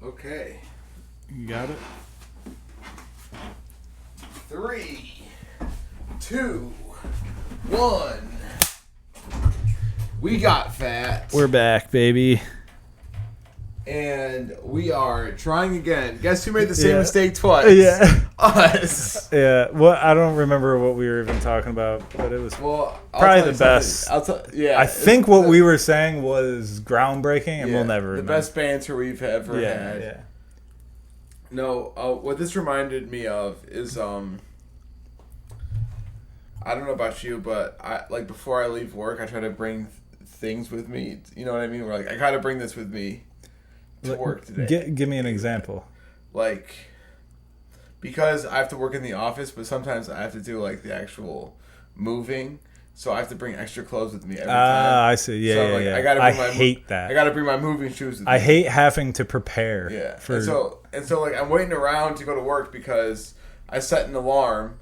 Okay. You got it? 3, 2, 1. We got fat. We're back, baby. And we are trying again. Guess who made the same mistake twice? Yeah. Us. Yeah. Well, I don't remember what we were even talking about, but it was probably the best. I think what we were saying was groundbreaking, and we'll never remember. The best banter we've ever had. Yeah. No, what this reminded me of is, I don't know about you, but before I leave work, I try to bring things with me. You know what I mean? Where I gotta bring this with me to work today. Give me an example. Because I have to work in the office, but sometimes I have to do the actual moving, so I have to bring extra clothes with me every time. I see. Yeah, yeah. I hate that. I gotta bring my moving shoes with me. I hate having to prepare. Yeah. And so I'm waiting around to go to work because I set an alarm,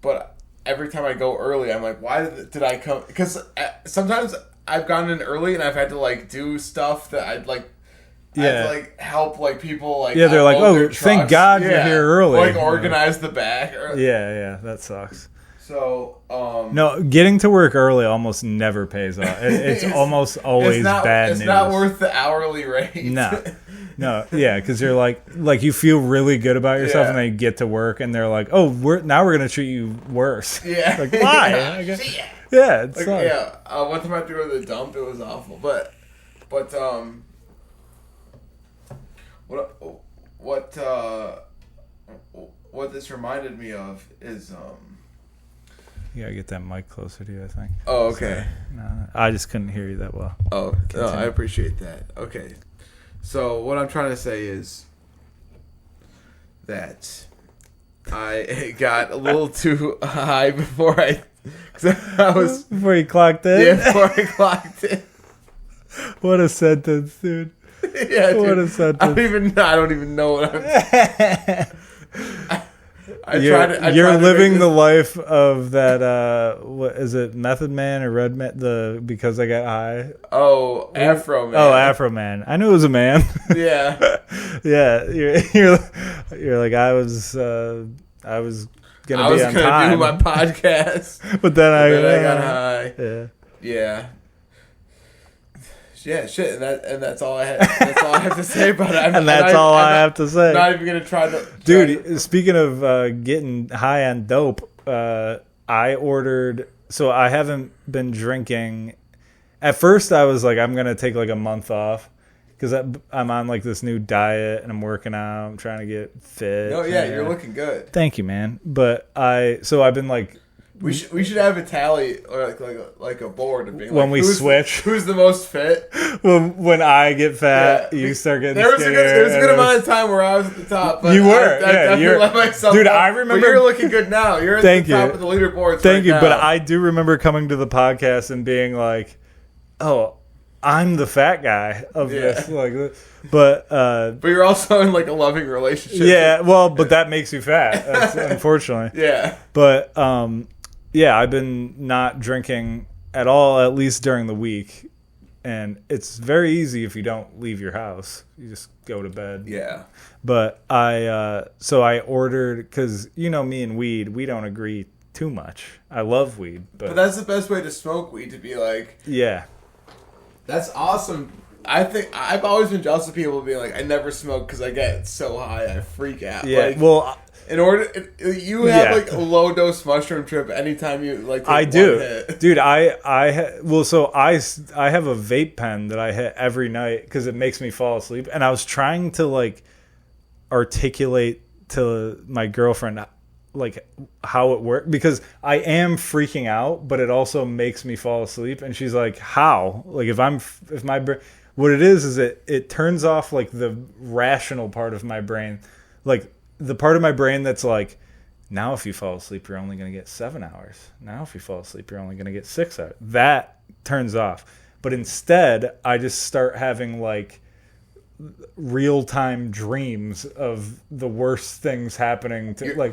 but every time I go early, I'm like, why did I come? Because sometimes I've gone in early and I've had to do stuff that I'd I had to help people they're like, oh, thank God you're here early. Organize the back. Yeah, that sucks. So no, getting to work early almost never pays off. It's almost always bad news. It's not worth the hourly rate. No, yeah, because you're like you feel really good about yourself, and then you get to work, and they're like, oh, now we're gonna treat you worse. Yeah, like why? Yeah, it's one time I had to go to the dump. It was awful, but what this reminded me of is You gotta get that mic closer to you, I think. Oh, okay. So, no, I just couldn't hear you that well. Oh, no, I appreciate that. Okay. So what I'm trying to say is that I got a little too high before before you clocked in? Yeah, before I clocked in. What a sentence, dude. Yeah, dude. What a sentence. I don't even know what I'm You're living the life of that, what is it, Method Man or Red Man, Because I Got High? Oh, Afro Man. Oh, Afro Man. I knew it was a man. Yeah. Yeah, you're like, I was going to be on time. I was going to do my podcast. but then I got high. Yeah. Yeah. Yeah, shit, and that's all I had. That's all I have to say about it. I have to say. Not even gonna try to. Dude, speaking of getting high on dope, I ordered. So I haven't been drinking. At first, I was like, I'm gonna take a month off because I'm on this new diet and I'm working out. I'm trying to get fit. Oh yeah, you're looking good. Thank you, man. But I've been We should have a tally or like a board of being when we switch. Who's the most fit? When I get fat, you start getting scared. There was a good amount of time where I was at the top. But you were. I let myself dude, up. I remember. But you're looking good now. You're at the top of the leaderboards. Thank you. Now. But I do remember coming to the podcast and being like, "Oh, I'm the fat guy of this." But you're also in a loving relationship. Yeah. Well, but that makes you fat. That's, unfortunately. Yeah. But yeah, I've been not drinking at all, at least during the week. And it's very easy if you don't leave your house. You just go to bed. Yeah. But I ordered, because me and weed, we don't agree too much. I love weed. But that's the best way to smoke weed, to be like... Yeah. That's awesome. I think I've always been jealous of people being like, I never smoke because I get so high, I freak out. Yeah, in order, you have a low dose mushroom trip anytime you take I do, one hit. Dude. I have a vape pen that I hit every night because it makes me fall asleep. And I was trying to articulate to my girlfriend how it worked, because I am freaking out, but it also makes me fall asleep. And she's like, how? If my brain, what it is it turns off the rational part of my brain, the part of my brain that's now if you fall asleep, you're only going to get 7 hours. Now if you fall asleep, you're only going to get 6 hours. That turns off. But instead, I just start having real-time dreams of the worst things happening to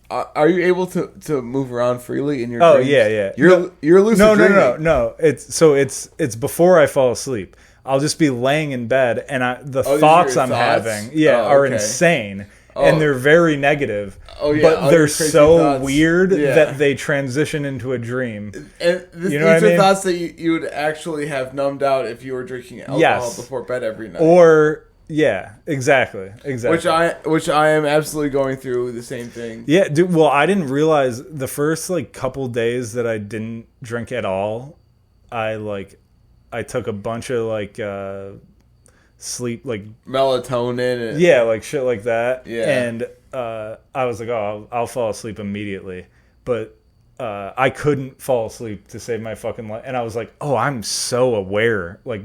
Are you able to move around freely in your dreams? Oh, yeah. You're lucid dreaming. No. It's before I fall asleep. I'll just be laying in bed, and the these are thoughts your I'm thoughts? having, are Okay. insane. Oh. And they're very negative, but they're so thoughts. weird that they transition into a dream. And these are thoughts that you would actually have numbed out if you were drinking alcohol before bed every night. Or exactly. Which I am absolutely going through the same thing. Yeah, dude. Well, I didn't realize the first couple days that I didn't drink at all. I took a bunch of sleep melatonin and shit like that. Yeah. And I was like, oh, I'll fall asleep immediately. But I couldn't fall asleep to save my fucking life. And I was like, oh, I'm so aware. Like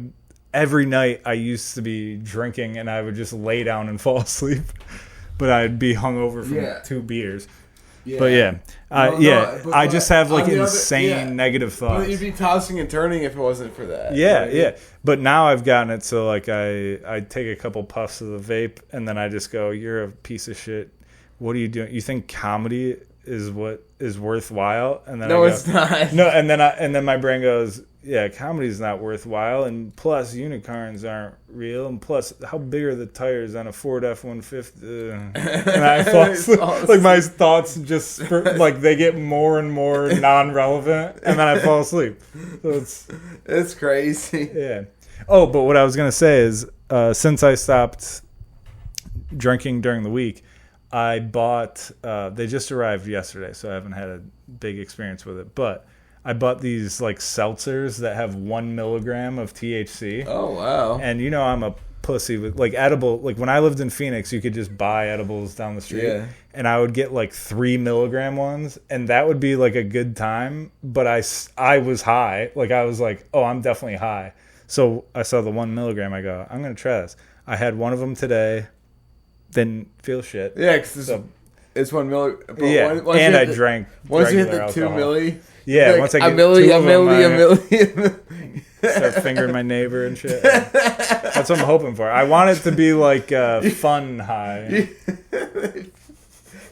every night I used to be drinking and I would just lay down and fall asleep. But I'd be hungover from 2 beers. Yeah. But I just have insane negative thoughts. But you'd be tossing and turning if it wasn't for that. Yeah. But now I've gotten it so I take a couple puffs of the vape and then I just go, "You're a piece of shit. What are you doing? You think comedy is what is worthwhile?" And then it's not. No, and then my brain goes, "Yeah, comedy's not worthwhile, and plus unicorns aren't real, and plus how big are the tires on a Ford F-150?" And I fall asleep. My thoughts just they get more and more non-relevant, and then I fall asleep. So it's crazy. Yeah. Oh, but what I was gonna say is, since I stopped drinking during the week, I bought. They just arrived yesterday, so I haven't had a big experience with it, but I bought these seltzers that have 1 milligram of THC. Oh wow! And I'm a pussy with edible. When I lived in Phoenix, you could just buy edibles down the street. Yeah. And I would get 3 milligram ones, and that would be a good time. But I was high. I was like, oh, I'm definitely high. So I saw the 1 milligram. I go, I'm gonna try this. I had one of them today. Didn't feel shit. Yeah, because it's 1 milligram. Yeah, and I drank. Once you hit the 2 milli. Yeah, once I get a milli. Start fingering my neighbor and shit. That's what I'm hoping for. I want it to be a fun high.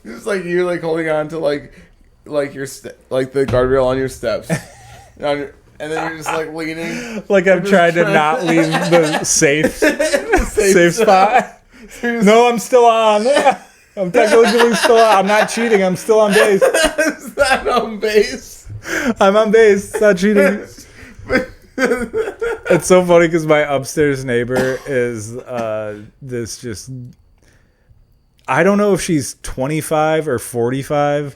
It's you're holding on to your the guardrail on your steps, and then you're just leaning. I'm trying to not leave the safe spot. No, I'm still on. I'm technically still on. I'm not cheating. I'm still on base. It's not on base. I'm on base. It's not cheating. It's so funny because my upstairs neighbor is this just... I don't know if she's 25 or 45,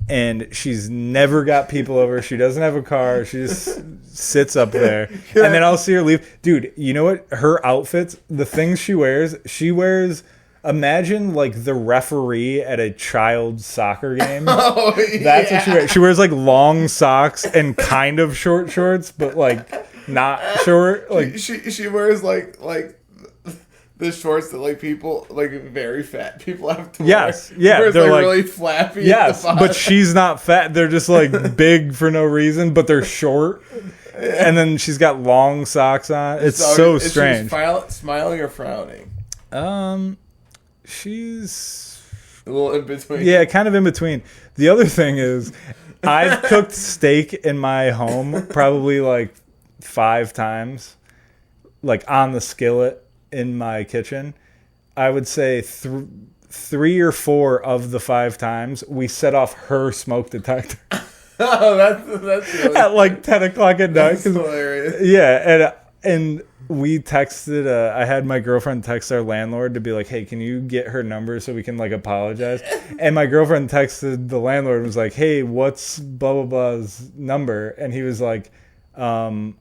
and she's never got people over. She doesn't have a car. She just sits up there. And then I'll see her leave. Dude, you know what? Her outfits, the things she wears... Imagine the referee at a child soccer game. Oh, That's what she wears. She wears long socks and kind of short shorts, but not short. She wears the shorts that people very fat people have to wear. Yes, yeah, they're really flappy. Yes, but she's not fat. They're just big for no reason, but they're short. And then she's got long socks on. It's so strange. Is she smiling or frowning? She's a little in between. Yeah, kind of in between. The other thing is, I've cooked steak in my home probably 5 times, on the skillet in my kitchen. I would say 3 or 4 of the 5 times we set off her smoke detector. Oh, that's really at 10 o'clock at night. That's hilarious. Yeah, and we texted. I had my girlfriend text our landlord to be like, "Hey, can you get her number so we can apologize?" And my girlfriend texted the landlord and was like, "Hey, what's blah blah blah's number?" And he was like, "I'm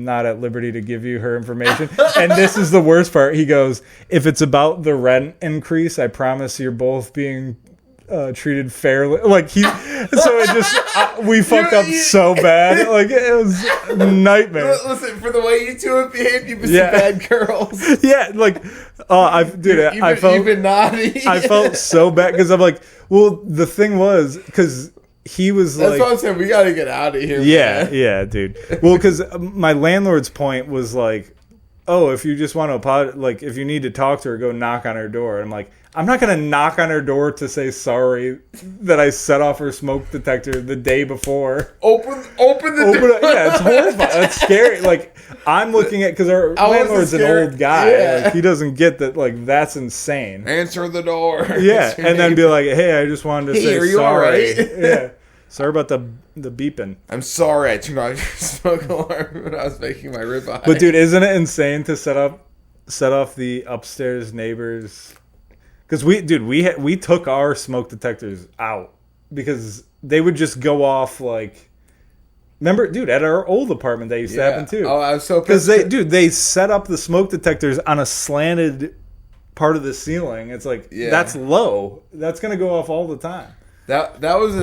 not at liberty to give you her information." And this is the worst part. He goes, "If it's about the rent increase, I promise you're both being treated fairly." So it just we fucked up so bad. It was a nightmare. Listen, for the way you two have behaved, you've been some bad girls. Yeah, I felt you've been naughty. I felt so bad because I'm well, the thing was because he was that's what I'm saying. We got to get out of here. Yeah, man. Yeah, dude. Well, because my landlord's point was oh, if you just want to like if you need to talk to her, go knock on her door. And I'm like, I'm not gonna knock on her door to say sorry that I set off her smoke detector the day before. Open the door. Yeah, it's horrifying. That's scary. Like, I'm looking at, because our landlord's an old guy. Yeah. Like, he doesn't get that. Like, that's insane. Answer the door. Yeah, and then be like, hey, I just wanted to say are you sorry. all right? Yeah, sorry about the beeping. I'm sorry I turned off your smoke alarm when I was making my ribeye. But dude, isn't it insane to set off the upstairs neighbors? Because we took our smoke detectors out because they would just go off like. Remember, dude, at our old apartment, that used to happen too. Oh, I was so pissed. Because they set up the smoke detectors on a slanted part of the ceiling. It's like, that's low. That's gonna go off all the time. That was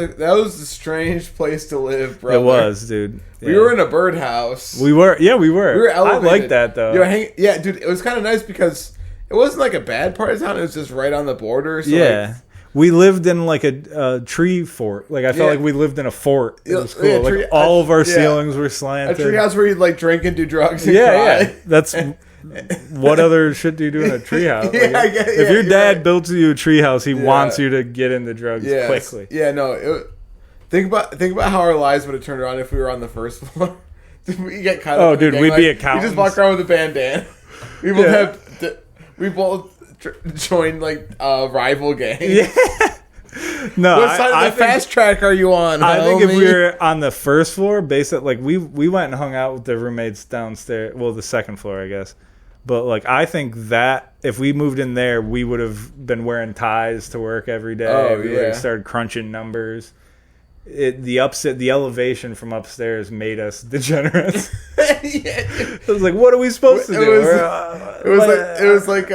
a strange place to live, bro. It was, dude. Yeah. We were in a birdhouse. We were. Yeah, we were. We were elevated. I like that though. Yeah, dude, it was kind of nice because it wasn't like a bad part of town. It was just right on the border. So yeah. We lived in like a tree fort. Like I felt like we lived in a fort. It was cool. Like all of our ceilings were slanted. A treehouse where you'd like drink and do drugs and cry. Yeah. That's what other shit do you do in a treehouse? Like, if your dad built you a treehouse, he wants you to get into drugs quickly. Yeah, no. Think about how our lives would have turned around if we were on the first floor. We get caught up. Oh, dude, we'd be accountants. We just walk around with a bandana. We both joined like a rival gang. Yeah. No, what side of the fast track are you on? I think if we were on the first floor, like we went and hung out with the roommates downstairs. Well, the second floor, I guess. But like I think that if we moved in there, we would have been wearing ties to work every day. Oh, we would have started crunching numbers. The elevation from upstairs made us degenerates. It was like, what are we supposed to do? It was like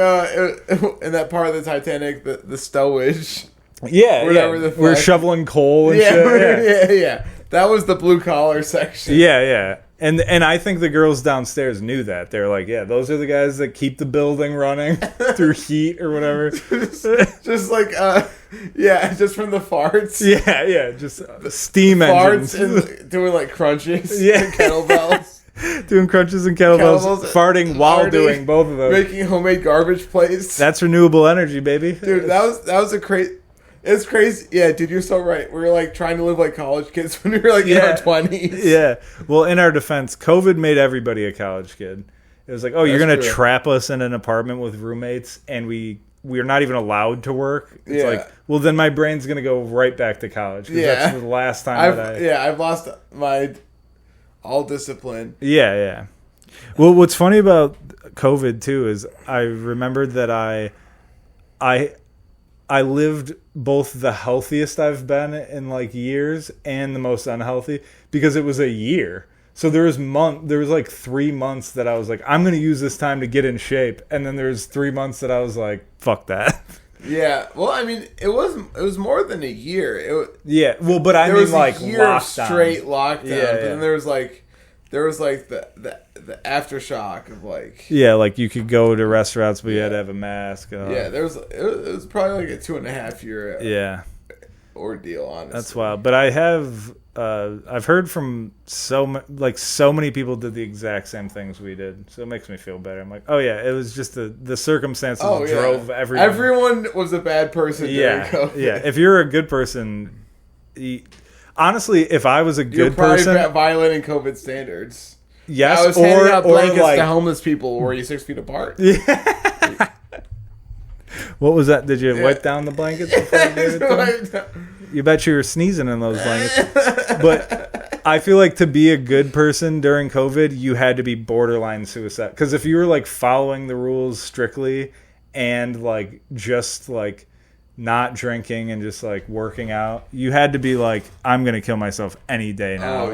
in that part of the Titanic, the stowage. Yeah, we're shoveling coal and shit. Yeah. That was the blue collar section. Yeah. And I think the girls downstairs knew that. They were like, yeah, those are the guys that keep the building running through heat or whatever. just like, just from the farts. Yeah, just steam farts engines. And doing like crunches and kettlebells. Doing crunches and kettlebells, farting while doing both of those. Making homemade garbage plates. That's renewable energy, baby. Dude, that was a crazy... It's crazy. Yeah, dude, you're so right. We were like trying to live like college kids when we were like in our 20s. Yeah. Well, in our defense, COVID made everybody a college kid. It was like, oh, you're going to trap us in an apartment with roommates and we're not even allowed to work. It's like, well, then my brain's going to go right back to college. Yeah. That's the last time I've lost my all discipline. Yeah. Well, what's funny about COVID too is I remembered that I lived both the healthiest I've been in like years and the most unhealthy because it was a year. So there was like 3 months that I was like, I'm going to use this time to get in shape. And then there was 3 months that I was like, fuck that. Yeah. Well, I mean, it was more than a year. But I mean like a year lockdown. Of straight lockdown. Yeah. But then there was like the aftershock of like... Yeah, like you could go to restaurants, but you had to have a mask. Yeah, it was probably like a 2.5 year ordeal, honestly. That's wild. But I've heard from so many people did the exact same things we did. So it makes me feel better. I'm like, oh yeah, it was just the circumstances drove everyone. Everyone was a bad person during COVID. Yeah, if you're a good person... Honestly, if I was a good person... You're probably violating COVID standards. Yes, I was handing out blankets to homeless people where you're 6 feet apart. Yeah. What was that? Did you wipe down the blankets before you gave it to them? You bet you were sneezing in those blankets. But I feel like to be a good person during COVID, you had to be borderline suicide. Because if you were like following the rules strictly and like just like not drinking and just like working out, you had to be like, I'm gonna kill myself any day now.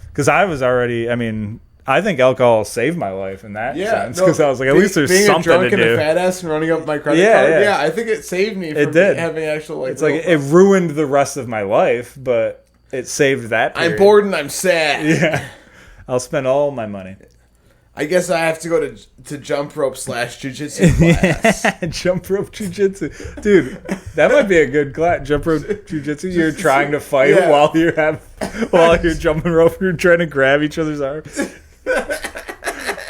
Because I was already, I mean, I think alcohol saved my life in that sense. Because I was like, at least there's something to do. Being a drunk and a fat ass and running up my credit card. Yeah, I think it saved me from having actual like... It's like, it ruined the rest of my life, but it saved that period. I'm bored and I'm sad. Yeah. I'll spend all my money. I guess I have to go to jump rope / jujitsu class. Jump rope jujitsu, dude. That might be a good class. Jump rope jujitsu. You're trying to fight while you're jumping rope. You're trying to grab each other's arms.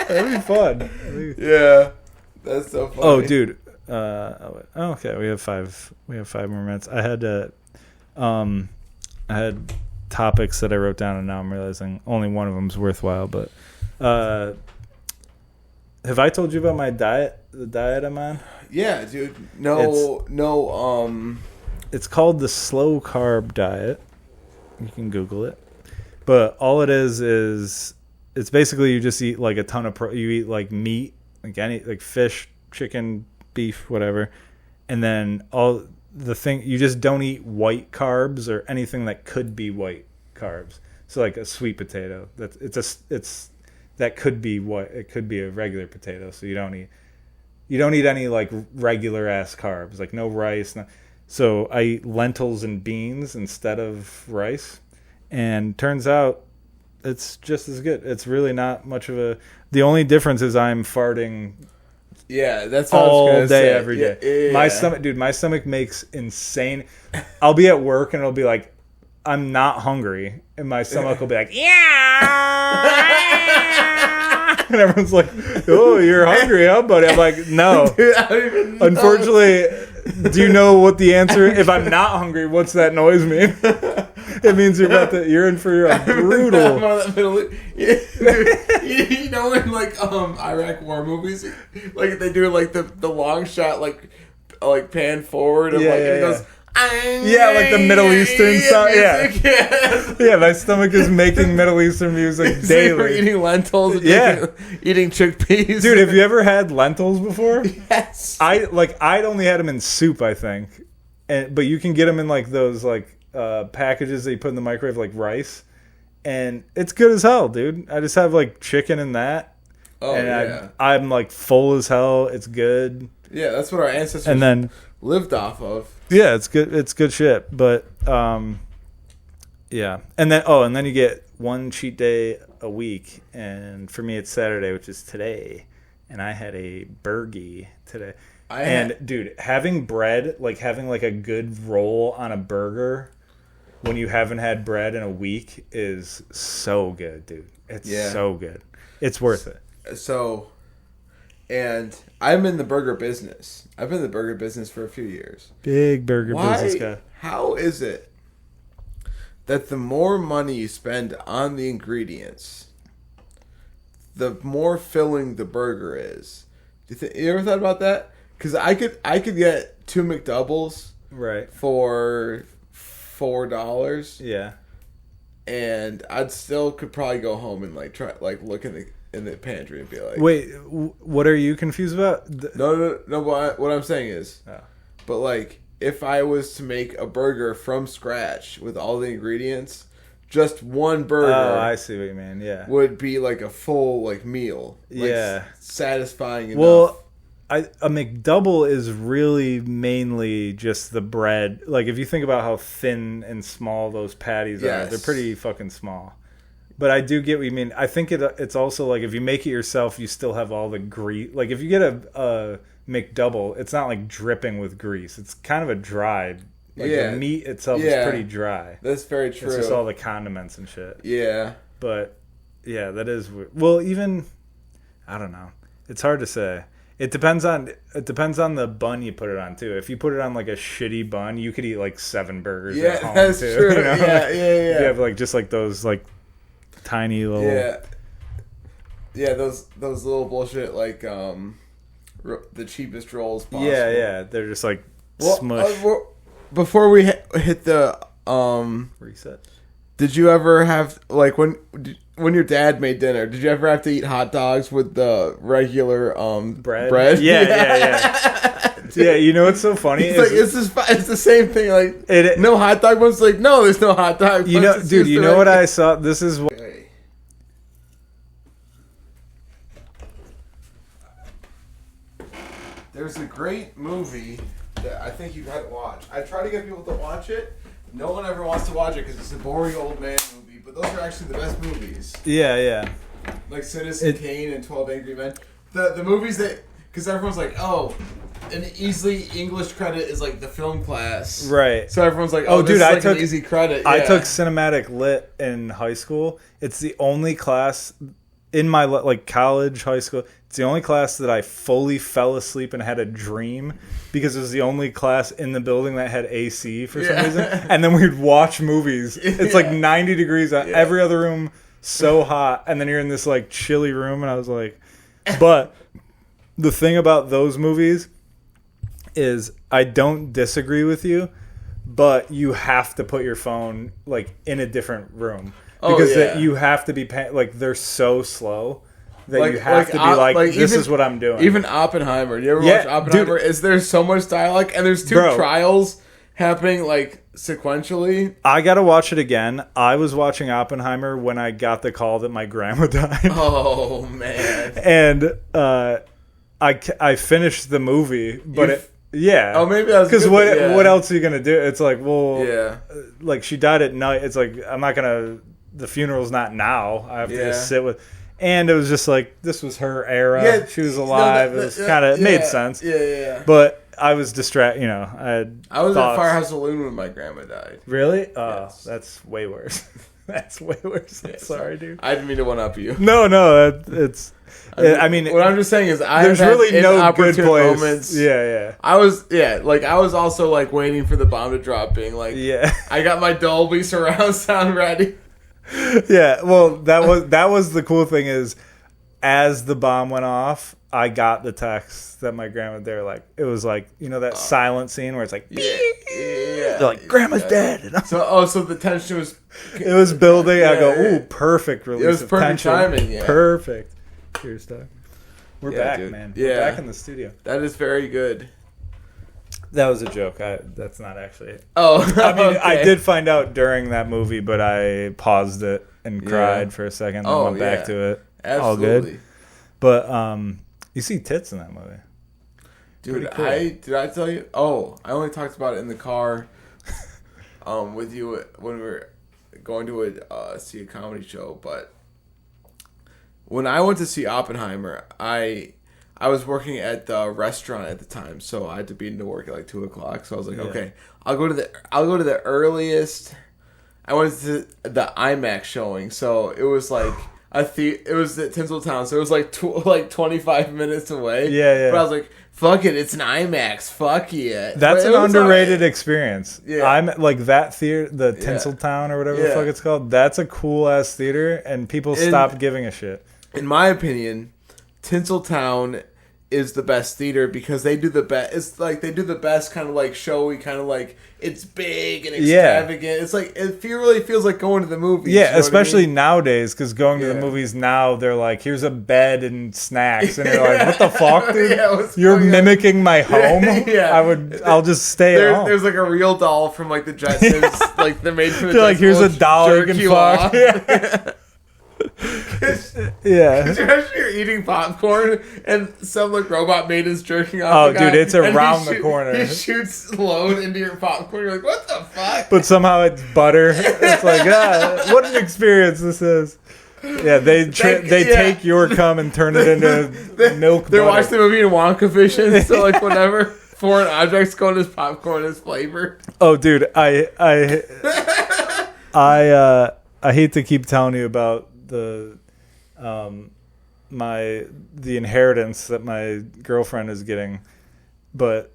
That'd be fun. Yeah, that's so funny. Oh, dude. Okay, we have 5 more minutes. I had topics that I wrote down, and now I'm realizing only one of them's worthwhile. But have I told you about my diet? The diet I'm on? Yeah, dude. It's called the slow carb diet. You can Google it. But all it is it's basically you just eat like a ton of you eat like meat, like fish, chicken, beef, whatever, and then you just don't eat white carbs or anything that could be white carbs. So like a sweet potato, that could be what it could be a regular potato. So you don't eat any like regular ass carbs, like no rice. So I eat lentils and beans instead of rice, and turns out it's just as good. It's really not much of a. The only difference is I'm farting. Yeah, that's what all I was gonna day, say. every day. Yeah. My stomach makes insane. I'll be at work and it'll be like, I'm not hungry, and my stomach will be like, yeah, and everyone's like, oh, you're hungry, huh, buddy? I'm like, no. Dude, I don't even know. Unfortunately, do you know what the answer? If I'm not hungry, what's that noise mean? It means you're in for a brutal. You know in like Iraq war movies, like they do like the long shot like pan forward and it goes. Yeah, like the Middle Eastern stuff. Yeah. Yeah, my stomach is making Middle Eastern music daily. We're eating lentils. Eating chickpeas. Dude, have you ever had lentils before? Yes. I'd only had them in soup, I think, but you can get them in like those like packages that you put in the microwave, like rice, and it's good as hell, dude. I just have like chicken in that. Oh, and yeah. I'm like full as hell. It's good. Yeah, that's what our ancestors lived off of. Yeah, it's good. It's good shit. But yeah, and then you get one cheat day a week, and for me it's Saturday, which is today, and I had a burgie today. Dude, having bread, like having like a good roll on a burger when you haven't had bread in a week is so good, dude. It's so good. It's worth it. So, and I'm in the burger business. I've been in the burger business for a few years. Big burger business guy. How is it that the more money you spend on the ingredients, the more filling the burger is? You ever thought about that? Because I could get 2 McDoubles right for $4. Yeah, and I'd still could probably go home and like try like look in the pantry and be like, wait, what are you confused about? No. What I'm saying is, but like if I was to make a burger from scratch with all the ingredients, just one burger. Oh, I see what you mean. Yeah, would be like a full like meal. Like, satisfying enough. Well, a McDouble is really mainly just the bread. Like if you think about how thin and small those patties are, they're pretty fucking small. But I do get what you mean. I think it's also like if you make it yourself, you still have all the grease. Like if you get a McDouble, it's not like dripping with grease. It's kind of a dry. Like the meat itself is pretty dry. That's very true. It's just all the condiments and shit. Yeah. But yeah, that is weird. Well, even I don't know. It's hard to say. It depends on the bun you put it on too. If you put it on like a shitty bun, you could eat like 7 burgers at home that's too. True. You know? Yeah. You have like just like those like tiny little those little bullshit like the cheapest rolls possible. Yeah, they're just like smush. Before we hit the reset. Did you ever have like when your dad made dinner? Did you ever have to eat hot dogs with the regular bread? Yeah. Yeah, you know what's so funny? It's the same thing. Like no hot dog buns. Like no, there's no hot dog buns. You know, dude. You know what I saw? This is. There's a great movie that I think you got to watch. I try to get people to watch it. No one ever wants to watch it because it's a boring old man movie. But those are actually the best movies. Yeah. Like Citizen Kane and 12 Angry Men. The movies that... Because everyone's like, oh, an easy English credit is like the film class. Right. So everyone's like, oh, dude, I took an easy credit. Yeah. I took cinematic lit in high school. It's the only class in my like college, high school, it's the only class that I fully fell asleep and had a dream because it was the only class in the building that had AC for some reason. And then we'd watch movies. It's like 90 degrees out. Every other room so hot, and then you're in this like chilly room, and I was like, but the thing about those movies is I don't disagree with you, but you have to put your phone like in a different room. Because you have to be like they're so slow that like, you have to be like this is what I'm doing. Even Oppenheimer. Do you ever watch Oppenheimer? Dude, is there so much dialogue and there's two trials happening like sequentially? I gotta watch it again. I was watching Oppenheimer when I got the call that my grandma died. Oh man! And I finished the movie, but oh, maybe that's because what else are you gonna do? It's like like she died at night. It's like I'm not gonna. The funeral's not now. I have to just sit with. And it was just like, this was her era. Yeah, she was alive. It was kind of, it made sense. Yeah. But I was distracted, I was at Firehouse Saloon when my grandma died. Really? Oh, yes. That's way worse. That's way worse. I'm sorry, dude. I didn't mean to one-up you. No, it's... I mean, what I'm just saying is, there's really no good place. Moments. Yeah. I was also like waiting for the bomb to drop, being like, I got my Dolby surround sound ready. Yeah, well, that was the cool thing is, as the bomb went off, I got the text that my grandma. They're like, it was like that silent scene where it's like, they're like, Grandma's dead. And so the tension was. It was building. I go, ooh, perfect release. It was perfect tension. Timing. Yeah. Perfect. Here's time. We're back, dude. Man. We're back in the studio. That is very good. That was a joke. That's not actually it. Oh, I mean, okay. I did find out during that movie, but I paused it and cried for a second and went back to it. Absolutely. All good. But you see tits in that movie. Dude, cool. Did I tell you? Oh, I only talked about it in the car with you when we were going to see a comedy show. But when I went to see Oppenheimer, I was working at the restaurant at the time, so I had to be into work at like 2:00. So I was like, okay, I'll go to the earliest. I went to the IMAX showing, so it was like it was at Tinseltown, so it was like 25 minutes away. Yeah. But I was like, fuck it, it's an IMAX. Fuck yeah. That's an underrated experience. Yeah. I'm like that theater, the Tinseltown or whatever the fuck it's called. That's a cool ass theater, and people stopped giving a shit. In my opinion, Tinseltown is the best theater because they do the best. It's like they do the best kind of like showy, kind of like it's big and extravagant. Yeah. It's like it really feels like going to the movies. Yeah, especially nowadays, because going to the movies now, they're like, here's a bed and snacks, and you're like, what the fuck, dude? You're mimicking my home. I'll just stay at home. There's like a real doll from like the Jetsons, like they're made for the. They're like, here's a doll you can fuck. You're eating popcorn and some like robot maid is jerking off. Oh, dude, it's around the corner. He shoots load into your popcorn. You're like, what the fuck? But somehow it's butter. It's like, what an experience this is. Yeah, they take your cum and turn it into milk. They're watching the movie in Wonka vision, so like whenever foreign objects go in his popcorn is flavored. Oh, dude, I hate to keep telling you about the inheritance that my girlfriend is getting, but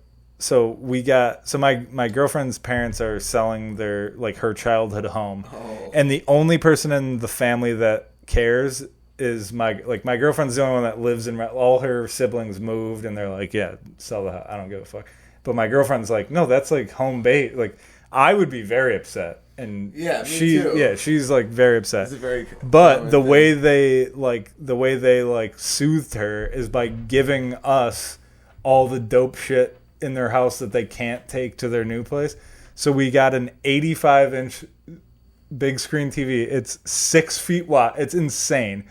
my girlfriend's parents are selling her childhood home, and the only person in the family that cares is my girlfriend's the only one that lives in. All her siblings moved, and they're like, yeah, sell the house. I don't give a fuck. But my girlfriend's like, no, that's like home bait. Like, I would be very upset. And she's like very upset. But the way they soothed her is by giving us all the dope shit in their house that they can't take to their new place. So we got an 85-inch big screen TV. It's 6 feet wide. It's insane.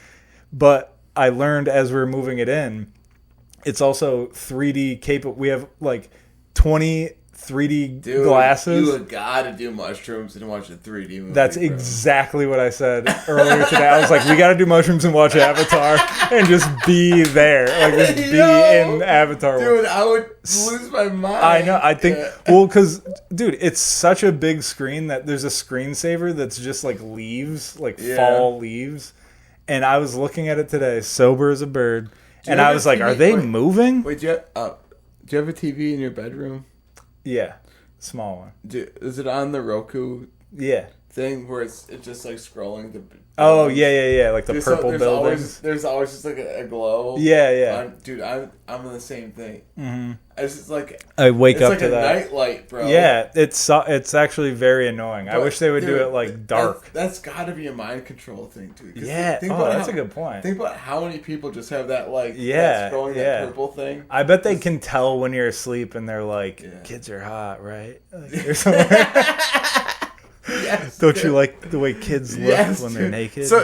But I learned as we were moving it in, it's also 3D capable. We have like 20 3D glasses. You gotta do mushrooms and watch a 3D movie. That's exactly what I said earlier today. I was like, we gotta do mushrooms and watch Avatar and just be there. Like, just be in Avatar. Dude, I would lose my mind. I know. I think, well, because, dude, it's such a big screen that there's a screensaver that's just like leaves, like fall leaves. And I was looking at it today, sober as a bird, and I was like, "Are they moving?" Wait, do you have a TV in your bedroom? Yeah, small one. Is it on the Roku? Yeah. Thing where it's just like scrolling the. Oh yeah, like the purple buildings. There's always just like a glow. Yeah. Dude, I'm in the same thing. Mm-hmm. It's just like I wake up like to that. It's like a nightlight, bro. Yeah, it's actually very annoying. I wish they would do it like dark. That's got to be a mind control thing too. Yeah, that's a good point. Think about how many people just have that that purple thing. I bet they can tell when you're asleep, and they're like, "Kids are hot, right?" Like, or something. Yes, don't you like the way kids look when they're naked? So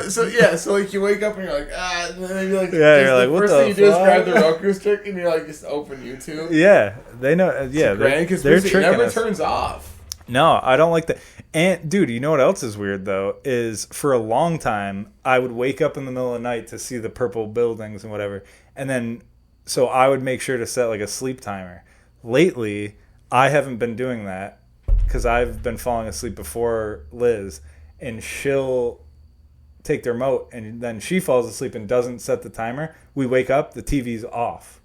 like you wake up and you're like, and then you're like, you're like, what first the thing you do is grab the Roku stick and you're like, just open YouTube. Yeah, they know. Yeah, they're tricking it never us. turns off. No, I don't like that. And dude, you know what else is weird though? Is for a long time I would wake up in the middle of the night to see the purple buildings and whatever, and then so I would make sure to set like a sleep timer. Lately, I haven't been doing that. Because I've been falling asleep before Liz, and she'll take the remote, and then she falls asleep and doesn't set the timer. We wake up, the TV's off.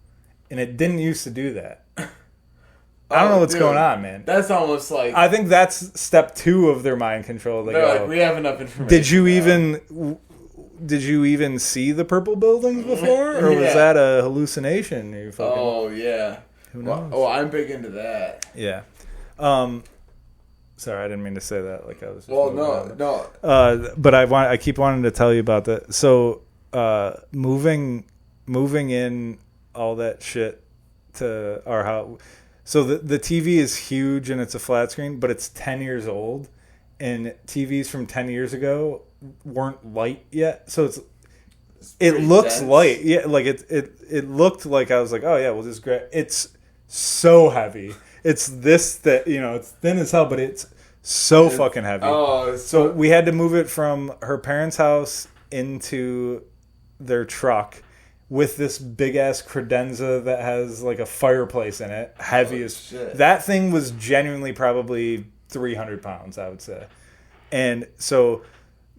And it didn't used to do that. I don't know what's going on, man. That's almost like... I think that's step 2 of their mind control. They're like, we have enough information. Did you even see the purple buildings before? Or was that a hallucination? Yeah. Who knows? Oh, I'm big into that. Yeah. Sorry, I didn't mean to say that. Like I was. No. But I keep wanting to tell you about that. So, moving in all that shit to our house. So the TV is huge and it's a flat screen, but it's 10 years old, and TVs from 10 years ago weren't light yet. So it looks dense. Light. Yeah, like it looked like I was like, oh yeah, we'll just grab. It's so heavy. It's it's thin as hell, but it's so fucking heavy. Oh, so we had to move it from her parents' house into their truck with this big ass credenza that has like a fireplace in it, heavy as shit. That thing was genuinely probably 300 pounds, I would say. And so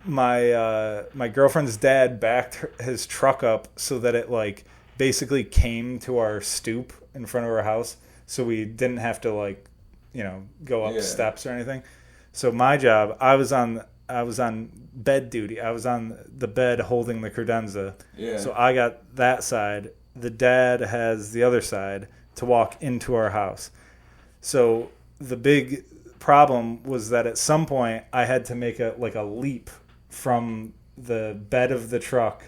my girlfriend's dad backed his truck up so that it like basically came to our stoop in front of our house. So we didn't have to go up steps or anything. So my job, I was on bed duty. I was on the bed holding the credenza. Yeah. So I got that side. The dad has the other side to walk into our house. So the big problem was that at some point I had to make a leap from the bed of the truck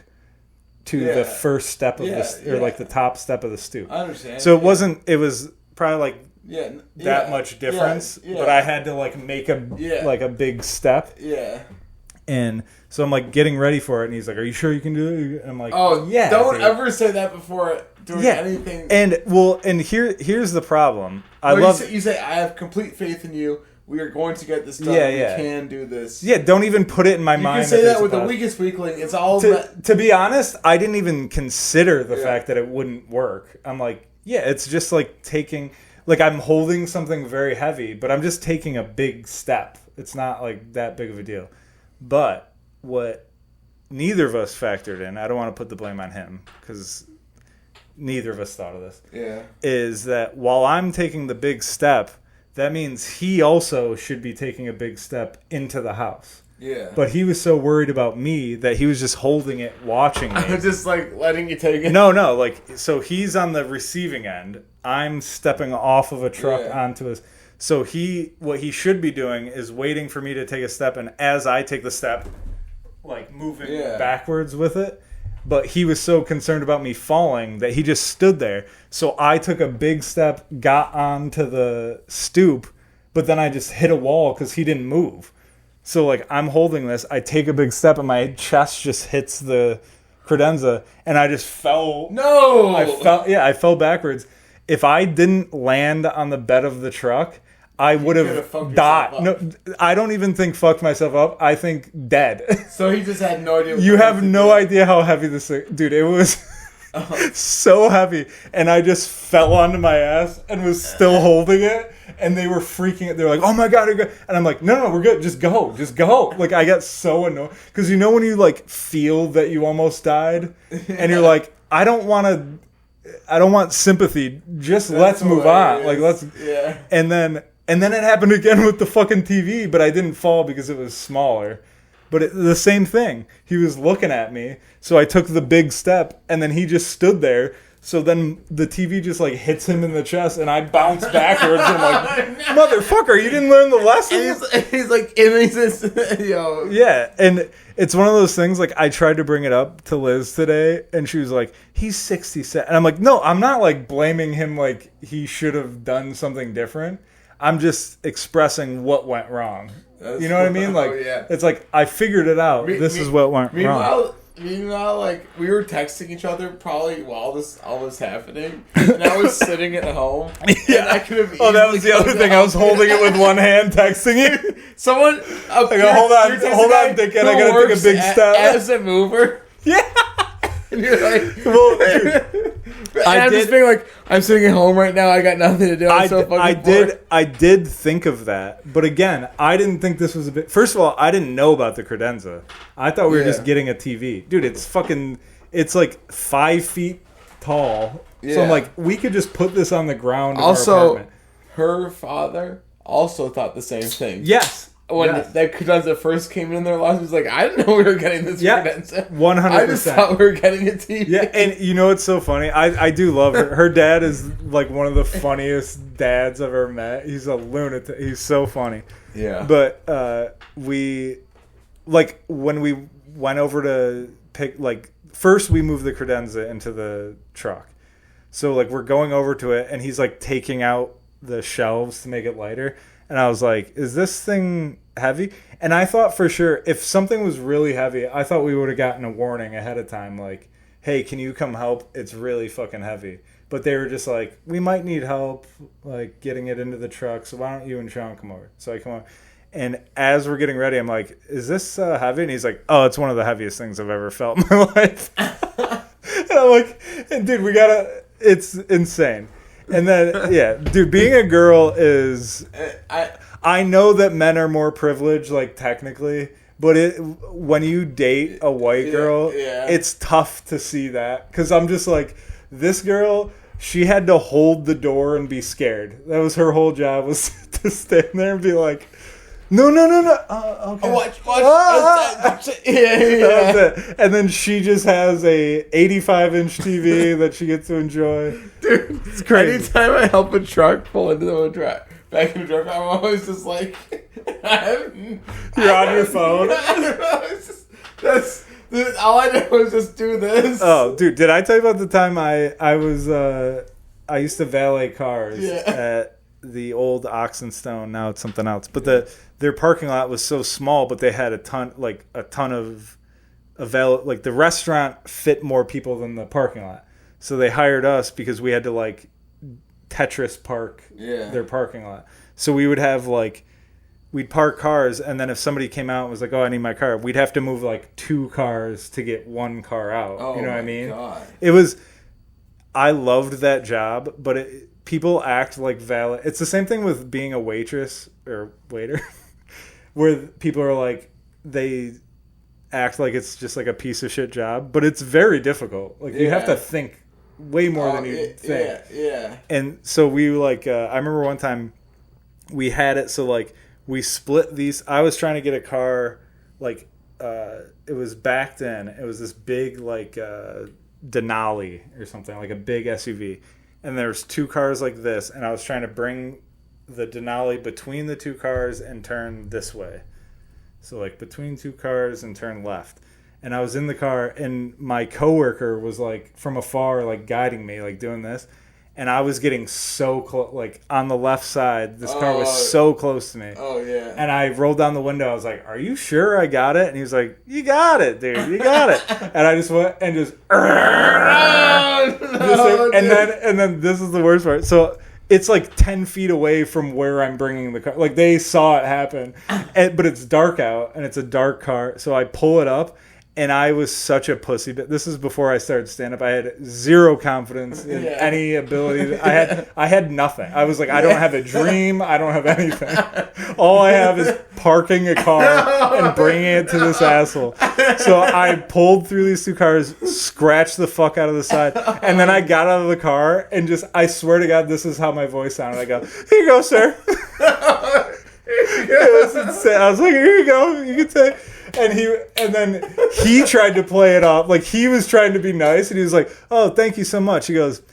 to the first step of the top step of the stoop. I understand. So it was probably that much difference, but I had to make a big step. Yeah. And so I'm getting ready for it, and he's like, "Are you sure you can do it?" And I'm like, "Oh yeah." Don't ever say that before doing anything. And here's the problem. You say I have complete faith in you. We are going to get this done. We can do this. Yeah, don't even put it in my mind. You can say that with the weakest weakling. It's all to be honest, I didn't even consider the fact that it wouldn't work. I'm like, yeah, it's just like taking. I'm holding something very heavy, but I'm just taking a big step. It's not that big of a deal. But what neither of us factored in, I don't want to put the blame on him because neither of us thought of this, is that while I'm taking the big step, that means he also should be taking a big step into the house. Yeah. But he was so worried about me that he was just holding it, watching me. I was just letting you take it. No. So he's on the receiving end. I'm stepping off of a truck onto his. So what he should be doing is waiting for me to take a step, and as I take the step, moving backwards with it. But he was so concerned about me falling that he just stood there. So I took a big step, got onto the stoop, but then I just hit a wall because he didn't move. So I'm holding this, I take a big step, and my chest just hits the credenza, and I just fell. No! I fell backwards. If I didn't land on the bed of the truck, I would have died. No, I don't even think fucked myself up. I think dead. So he just had no idea. You have no idea how heavy this thing... Dude, it was... so heavy, and I just fell onto my ass and was still holding it, and they were freaking out. They're like, oh my god, and I'm like, no, we're good, just go. Like, I got so annoyed, because you know when you like feel that you almost died, and you're like, I don't want sympathy, just let's move on, like let's. And then it happened again with the fucking TV, but I didn't fall because it was smaller. But the same thing. He was looking at me, so I took the big step, and then he just stood there. So then the TV just like hits him in the chest, and I bounce backwards. And I'm like, motherfucker, you didn't learn the lesson? And he's like, yo. Yeah, and it's one of those things, like, I tried to bring it up to Liz today, and she was like, he's 67. And I'm like, no, I'm not like blaming him like he should have done something different. I'm just expressing what went wrong. You know what I mean? Like, it's like, I figured it out. This is what went wrong. Meanwhile, like, we were texting each other probably while all this happening, and I was sitting at home. Yeah. And I could have. Oh, that was the other thing. I was holding it with one hand, texting you. Someone. Hold on, dickhead. I gotta take a big step. As a mover. Yeah. And you're like, well, dude. I'm just being like, I'm sitting at home right now. I got nothing to do. I'm so fucking bored. I did think of that, but again, I didn't think this was a bit. First of all, I didn't know about the credenza. I thought we were just getting a TV, dude. It's like 5 feet tall. Yeah. So I'm like, we could just put this on the ground. Also, in our apartment. Her father also thought the same thing. Yes. When that credenza first came in their lives, he was like, I didn't know we were getting this credenza. 100%. I just thought we were getting a TV. Yeah, and you know what's so funny? I do love her. Her dad is like one of the funniest dads I've ever met. He's a lunatic. He's so funny. Yeah. But we, like, when we went over to pick, like, first we moved the credenza into the truck. So, like, we're going over to it, and he's, like, taking out the shelves to make it lighter. And I was like, is this thing heavy? And I thought for sure, if something was really heavy, I thought we would have gotten a warning ahead of time. Like, hey, can you come help? It's really fucking heavy. But they were just like, we might need help, like, getting it into the truck. So why don't you and Sean come over? So I come over. And as we're getting ready, I'm like, is this heavy? And he's like, oh, it's one of the heaviest things I've ever felt in my life. And I'm like, dude, it's insane. And then, yeah, dude, being a girl is... I know that men are more privileged, like, technically, but when you date a white girl, it's tough to see that. Because I'm just like, this girl, she had to hold the door and be scared. That was her whole job, was to stand there and be like... No. Okay. Watch. Watch it. Yeah. That's it. And then she just has a 85-inch TV that she gets to enjoy. Dude, it's crazy. Anytime I help a truck pull into the truck, back in the truck, I'm always just like, you're on your phone. All I did was just do this. Oh, dude, did I tell you about the time I used to valet cars at the old Oxenstone? Now it's something else, but their parking lot was so small, but they had a ton of like, the restaurant fit more people than the parking lot. So they hired us because we had to, like, Tetris park their parking lot. So we would have, like, we'd park cars, and then if somebody came out and was like, oh, I need my car, we'd have to move, like, 2 cars to get 1 car out. Oh, you know what I mean? God. I loved that job, but people act like valet. It's the same thing with being a waitress or waiter, where people are like, they act like it's just like a piece of shit job, but it's very difficult. Like, you have to think way more than you think. Yeah. And so we, like, I remember one time we had it so, like, we split these. I was trying to get a car, like, it was backed in. It was this big, like, Denali or something, like a big SUV. And there's 2 cars like this, and I was trying to bring the Denali between the 2 cars and turn this way. So, like, between 2 cars and turn left. And I was in the car, and my coworker was, like, from afar, like, guiding me, like, doing this. And I was getting so close, like, on the left side. This car was so close to me. Oh, yeah. And I rolled down the window. I was like, are you sure I got it? And he was like, you got it, dude. You got it. And I just went and just... and then this is the worst part. So it's like 10 feet away from where I'm bringing the car. Like, they saw it happen. But it's dark out, and it's a dark car. So I pull it up, And I was such a pussy. But this is before I started stand up. I had zero confidence in any ability. I had nothing. I was like, I don't have a dream. I don't have anything. All I have is parking a car and bringing it to this asshole. So I pulled through these two cars, scratched the fuck out of the side, and then I got out of the car and just, I swear to God, this is how my voice sounded. I go, here you go, sir. It was insane. I was like, here you go. You can take. And then he tried to play it off like he was trying to be nice, and he was like, "Oh, thank you so much." He goes,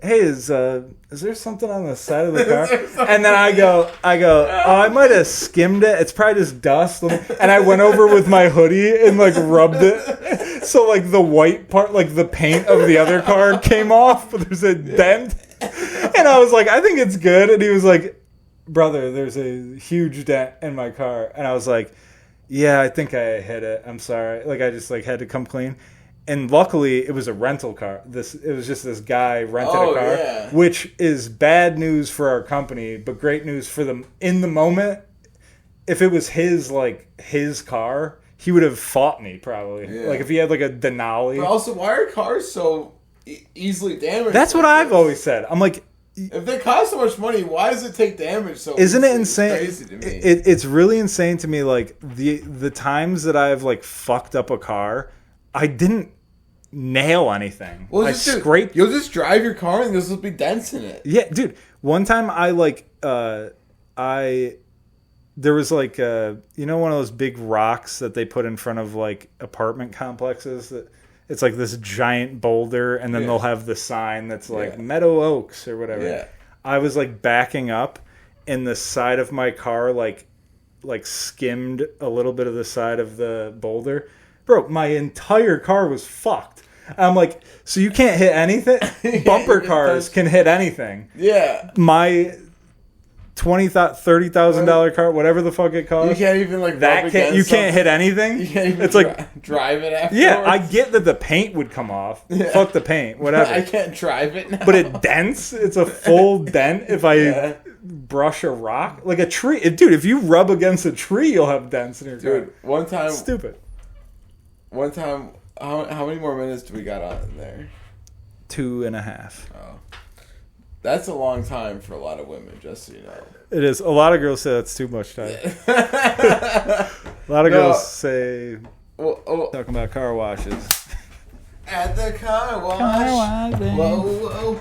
"Hey, is there something on the side of the car?" And then I go, "Oh, I might have skimmed it. It's probably just dust." And I went over with my hoodie and like rubbed it, so like the white part, like the paint of the other car came off, but there's a dent. And I was like, "I think it's good." And he was like, "Brother, there's a huge dent in my car." And I was like, yeah, I think I hit it. I'm sorry. Like, I just, like, had to come clean. And luckily, it was a rental car. It was just this guy rented a car, which is bad news for our company, but great news for them. In the moment, if it was his car, he would have fought me, probably. Yeah. Like, if he had, like, a Denali. But also, why are cars so easily damaged? That's what I've always said. I'm like... If they cost so much money, why does it take damage so Isn't easily? it insane? It's crazy to me. It's really insane to me, like, the times that I've, like, fucked up a car, I didn't nail anything. Well, you'll just drive your car and there'll be dents in it. Yeah, dude. One time I, like, there was, like, you know one of those big rocks that they put in front of, like, apartment complexes that... It's like this giant boulder, and then they'll have the sign that's like Meadow Oaks or whatever. Yeah. I was like backing up, and the side of my car like skimmed a little bit of the side of the boulder. Bro, my entire car was fucked. I'm like, so you can't hit anything? Bumper cars can hit anything. Yeah. My $30,000 car, whatever the fuck it costs. You can't even like you can't hit anything. You can't even it's like drive it afterwards. Yeah, I get that the paint would come off. Yeah. Fuck the paint, whatever. I can't drive it now. But it dents. It's a full dent if I brush a rock. Like a tree. Dude, if you rub against a tree, you'll have dents in your car. Dude, one time... Stupid. One time... How many more minutes do we got on in there? 2.5. Oh. That's a long time for a lot of women, just so you know. It is. A lot of girls say that's too much time. A lot of girls say... talking about car washes. At the car wash. Whoa.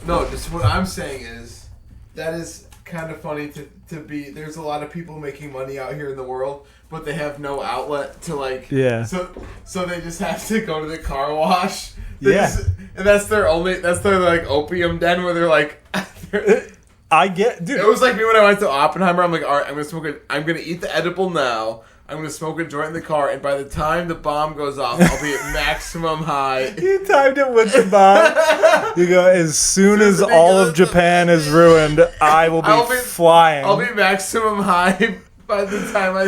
No, just what I'm saying is, that is kind of funny to be... There's a lot of people making money out here in the world, but they have no outlet to like... Yeah. So they just have to go to the car wash. And that's their like opium den where they're like... I get... Dude. It was like me when I went to Oppenheimer. I'm like, all right, I'm going to eat the edible now. I'm going to smoke a joint in the car, and by the time the bomb goes off, I'll be at maximum high. You timed it with the bomb. You go, as soon as all of Japan is ruined, I will be flying. I'll be maximum high by the time I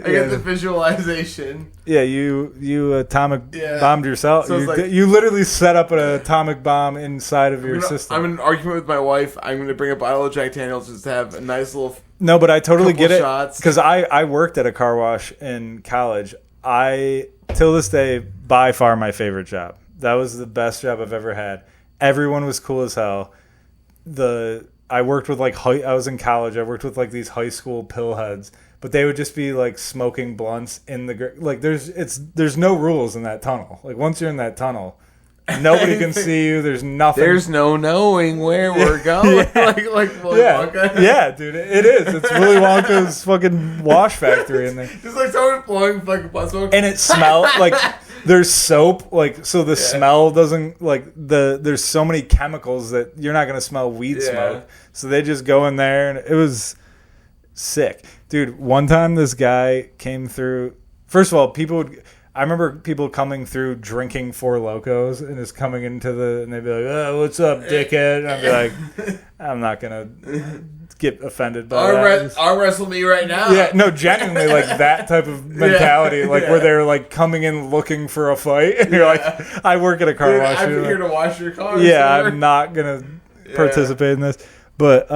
get the visualization. Yeah, you atomic bombed yourself. So you literally set up an atomic bomb inside of your system. I'm in an argument with my wife. I'm going to bring a bottle of Jack Daniels just to have a nice little... No, but I totally get it. Because I worked at a car wash in college. Till this day, by far my favorite job. That was the best job I've ever had. Everyone was cool as hell. I worked with I was in college. I worked with like these high school pillheads, but they would just be like smoking blunts in the like. There's no rules in that tunnel. Like once you're in that tunnel, nobody can see you. There's nothing. There's no knowing where we're going. like Willy Wonka. Yeah, dude, it is. It's Willy Wonka's fucking wash factory in there. Just like someone blowing like blood smoke, and it smells like. There's soap, like, so the smell doesn't, like, there's so many chemicals that you're not going to smell weed smoke. So they just go in there, and it was sick. Dude, one time this guy came through. First of all, I remember people coming through drinking Four Locos and just coming into and they'd be like, oh, what's up, dickhead? And I'd be like, I'm not going to get offended by that. Arm wrestle me right now. Yeah, no, genuinely, like that type of mentality, where they're like coming in looking for a fight, and you're like, I work at a car wash. I'm here to wash your car. Yeah, sir. I'm not gonna participate in this. But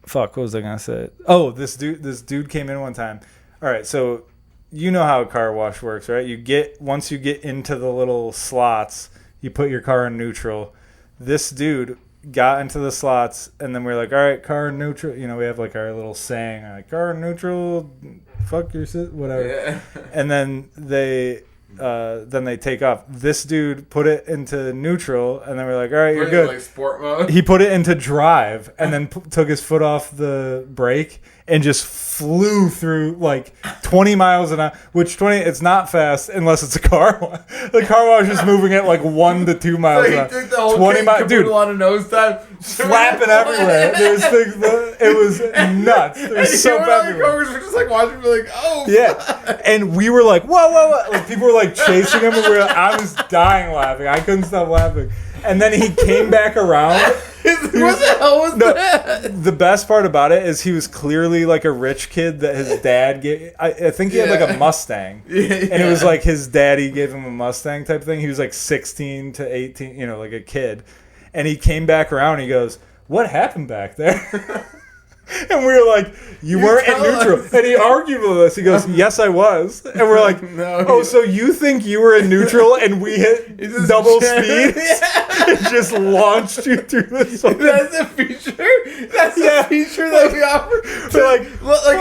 fuck, what was I gonna say? Oh, this dude came in one time. All right, so you know how a car wash works, right? Once you get into the little slots, you put your car in neutral. This dude got into the slots, and then we're like, all right, car in neutral. You know, we have like our little saying, like, car in neutral, fuck your shit, whatever. Yeah. And then they take off. This dude put it into neutral, and then we're like, all right, you're good. Like sport mode. He put it into drive, and then took his foot off the brake and just flew through like 20 miles an hour. Which it's not fast unless it's a car wash. The car wash is moving at like 1 to 2 miles an hour. Took the whole 20 miles, dude. On a nose dive, flapping everywhere. There's things. It was nuts. There's soap everywhere. Coworkers were just like watching, me like, oh. Yeah, and we were like, whoa. Like, people were like chasing him, and I was dying laughing. I couldn't stop laughing. And then he came back around. What the hell was that? The best part about it is he was clearly like a rich kid that his dad gave. I think he had like a Mustang. And it was like his daddy gave him a Mustang type thing. He was like 16 to 18, you know, like a kid. And he came back around and he goes, what happened back there? And we were like, you weren't in neutral. And he argued with us. He goes, yes, I was. And we're like, no, so you think you were in neutral and we hit double speed? It just launched you through this. That's a feature? That's a feature that we offer? So like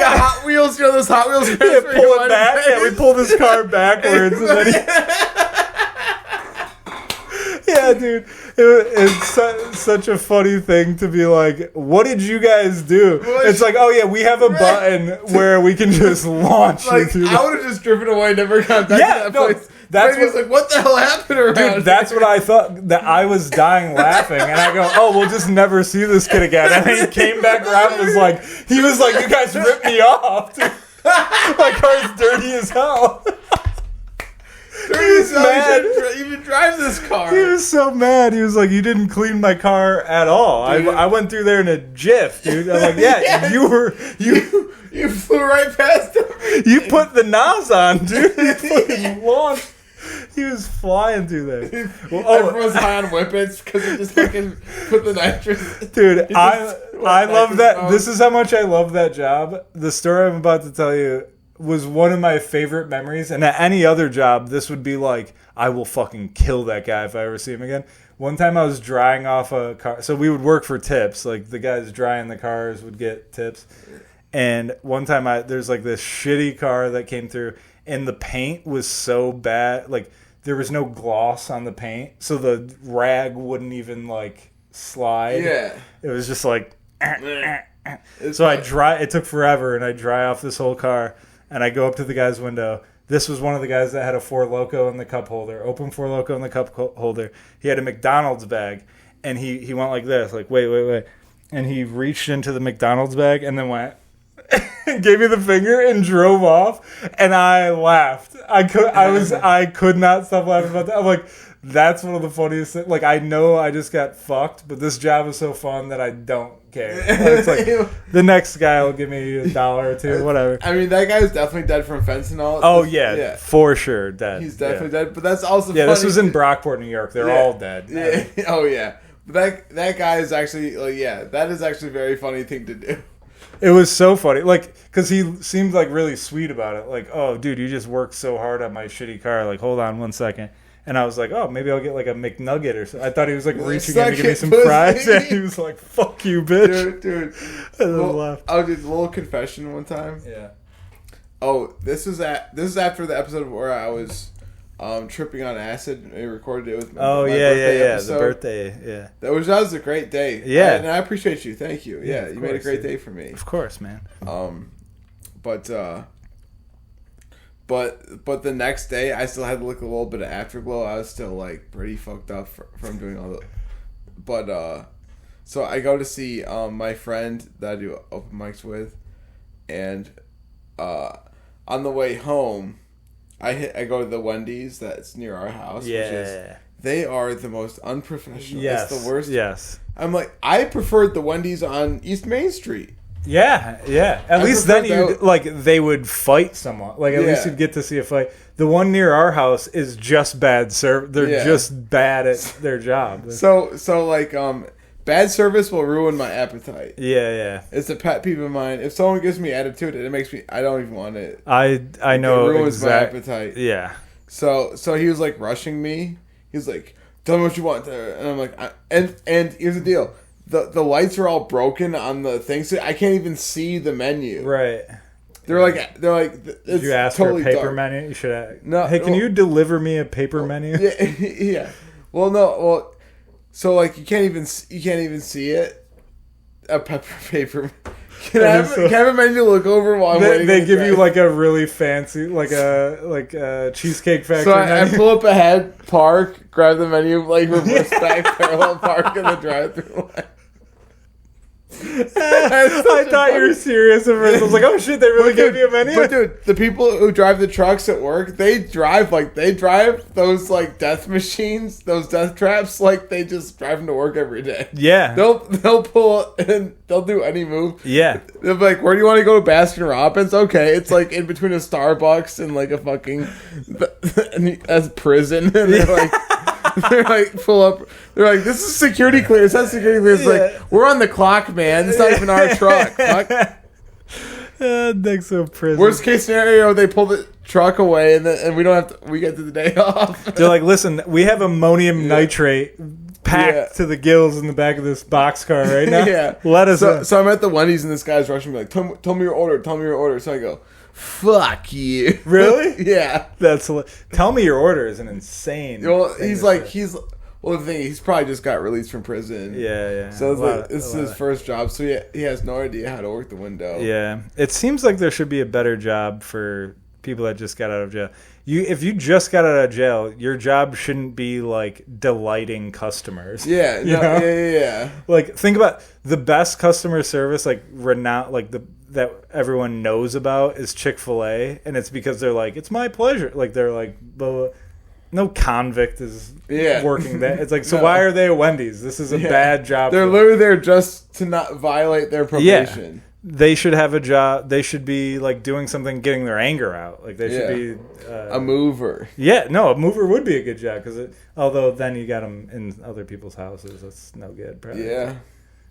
a Hot Wheels, you know, those Hot Wheels. Yeah, pull it back. Yeah, we pulled his car backwards. And then yeah, dude. It's such a funny thing to be like, what did you guys do? It's like, oh yeah, we have a button where we can just launch you through. I would have just driven away, never got back to that place. That's like, what the hell happened around here? Dude, that's what I thought. That I was dying laughing, and I go, oh, we'll just never see this kid again. And then he came back around and was like, you guys ripped me off. My car's dirty as hell. He was mad. Even drive this car. He was so mad. He was like, "You didn't clean my car at all. I went through there in a jiff, dude." I'm like, "Yeah, you flew right past everything. You put the NOS on, dude. You fucking launched." He was flying through there. Well, everyone's high on whippets because he just fucking put the nitrous. Dude, I love that. This is how much I love that job. The story I'm about to tell you was one of my favorite memories, and at any other job this would be like, I will fucking kill that guy if I ever see him again. One time I was drying off a car, so we would work for tips, like the guys drying the cars would get tips. And one time there's like this shitty car that came through, and the paint was so bad, like there was no gloss on the paint, so the rag wouldn't even like slide. Yeah, it was just like so it took forever, and I dry off this whole car. And I go up to the guy's window. This was one of the guys that had a Four Loko in the cup holder. Open Four Loko in the cup holder. He had a McDonald's bag. And he went like this. Like, wait. And he reached into the McDonald's bag and then went. Gave me the finger and drove off. And I laughed. I could not stop laughing about that. I'm like, that's one of the funniest things. Like, I know I just got fucked. But this job is so fun that I don't care. It's like the next guy will give me $1 or $2, whatever. I mean, that guy's definitely dead from fentanyl. Oh yeah, for sure dead. He's definitely dead. But that's also funny. This was in Brockport, New York. They're all dead. Yeah. Oh yeah. But that guy is actually that is actually a very funny thing to do. It was so funny, like, because he seemed like really sweet about it. Like, oh dude, you just worked so hard on my shitty car. Like, hold on 1 second. And I was like, oh, maybe I'll get like a McNugget or something. I thought he was like reaching in to give me some fries. And he was like, fuck you, bitch. Dude. Laughed. I did a little confession one time. Yeah. Oh, this is after the episode where I was tripping on acid. And we recorded it with my birthday episode. The birthday, yeah. That was a great day. Yeah. And I appreciate you. Thank you. Yeah, you made a great day for me. Of course, man. But the next day, I still had like a little bit of afterglow. I was still like pretty fucked up from doing all the. But so I go to see my friend that I do open mics with, and on the way home, I go to the Wendy's that's near our house. Yeah. Which is, they are the most unprofessional. Yes. It's the worst. Yes. I'm like, I preferred the Wendy's on East Main Street. Yeah. At least then they would fight someone. Like, at least you'd get to see a fight. The one near our house is just bad service. They're just bad at their job. So like Bad service will ruin my appetite. Yeah. It's a pet peeve of mine. If someone gives me attitude, it makes me. I don't even want it. I know. It ruins my appetite. Yeah. So he was like rushing me. He's like, "Tell me what you want," and I'm like, and here's the deal: the lights are all broken on the thing, so I can't even see the menu. Right. They're like, it's Did you ask totally for a paper dark. menu? You should have. No. Hey, can you deliver me a paper menu? Yeah. Well, no. Well, so like you can't even see it. A paper. Can I have a menu to look over while I'm waiting? They give you like a really fancy, like a Cheesecake Factory. So I menu. pull up ahead, park, grab the menu, like reverse back, parallel park in the drive-through line. I thought you were serious at first. I was like, oh shit, they really gave you a menu? But dude, the people who drive the trucks at work, they drive those like death machines, those death traps, like they just drive them to work every day. Yeah. They'll pull and they'll do any move. Yeah. They'll be like, where do you want to go to Baskin Robbins? Okay, it's like in between a Starbucks and like a fucking that's prison. And they're like pull up. They're like, this is security clearance. That's security clearance. Yeah. Like, we're on the clock, man. It's not even our truck. Fuck. Next to a prison. Worst case scenario, they pull the truck away and we don't have to. We get to the day off. They're like, listen, we have ammonium nitrate packed to the gills in the back of this boxcar right now. Yeah. Let us in. So I'm at the Wendy's and this guy's rushing me like, tell me your order. Tell me your order. So I go, fuck you. Really? Yeah. Tell me your order is an insane. Well, the thing, he's probably just got released from prison. Yeah. So it's like, this is his first job, so he has no idea how to work the window. Yeah. It seems like there should be a better job for people that just got out of jail. If you just got out of jail, your job shouldn't be like delighting customers. Yeah. Yeah. Like, think about the best customer service, like renowned, like that everyone knows about is Chick-fil-A, and it's because they're like, it's my pleasure. Like they're like, blah. No convict is working that. It's like, so why are they at Wendy's? This is a bad job. They're literally there just to not violate their probation. Yeah. They should have a job. They should be like doing something, getting their anger out. Like they should be a mover. Yeah, no, a mover would be a good job although then you got them in other people's houses. That's no good. Probably. Yeah,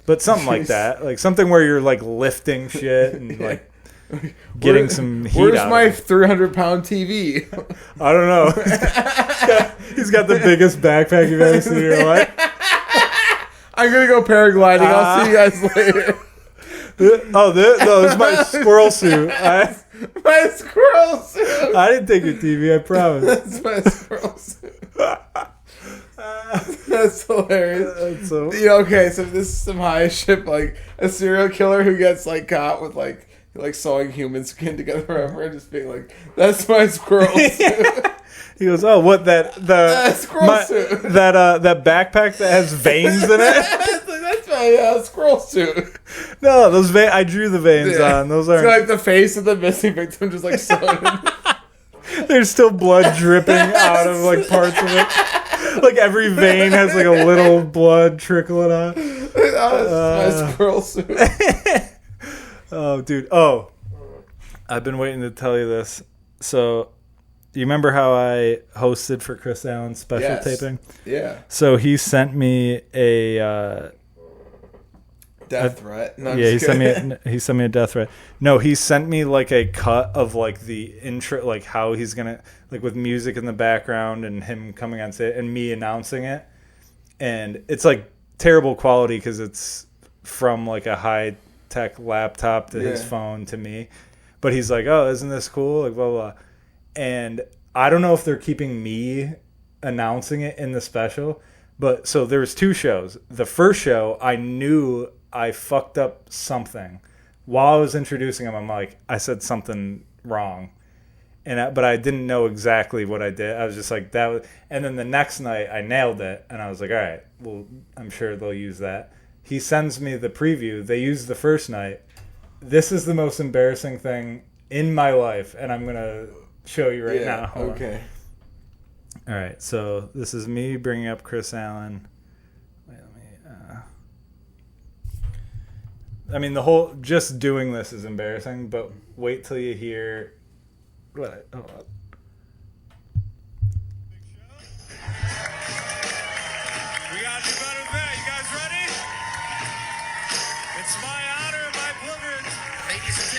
but something like that, like something where you're like lifting shit and like getting some heat. Where's out my of it. 300-pound TV? I don't know. He's got the biggest backpack you've ever seen in your life. I'm gonna go paragliding. I'll see you guys later. This is my squirrel suit. My squirrel suit. I didn't take your TV, I promise. That's my squirrel suit. That's hilarious. Okay, so this is some high shit, like a serial killer who gets like caught with like sewing human skin together forever and just being like, that's my squirrel suit. He goes, oh, what squirrel suit. That backpack that has veins in it? That's my squirrel suit. No, those veins. I drew the veins on. Those are like the face of the missing victim, just like sewn in. There's still blood dripping out of like parts of it. Like every vein has like a little blood trickling out. That's my squirrel suit. Oh, dude. Oh, I've been waiting to tell you this. So, you remember how I hosted for Chris Allen's special taping? Yeah. So he sent me a death threat. No, he sent me a death threat. No, he sent me like a cut of like the intro, like how he's gonna, like with music in the background and him coming on stage and me announcing it, and it's like terrible quality because it's from like a high tech laptop to his phone to me, but he's like, oh, isn't this cool, like blah blah. And I don't know if they're keeping me announcing it in the special, but so there was two shows. The first show, I knew I fucked up something while I was introducing him. I'm like, I said something wrong, but I didn't know exactly what I did. I was just like that was, and then the next night I nailed it, and I was like, all right, well, I'm sure they'll use that. He sends me the preview. They used the first night. This is the most embarrassing thing in my life, and I'm gonna show you right now. Okay. All right. So this is me bringing up Chris Allen. Wait, I mean, just doing this is embarrassing, but wait till you hear. What? Hold on. We gotta do better than that. You guys ready?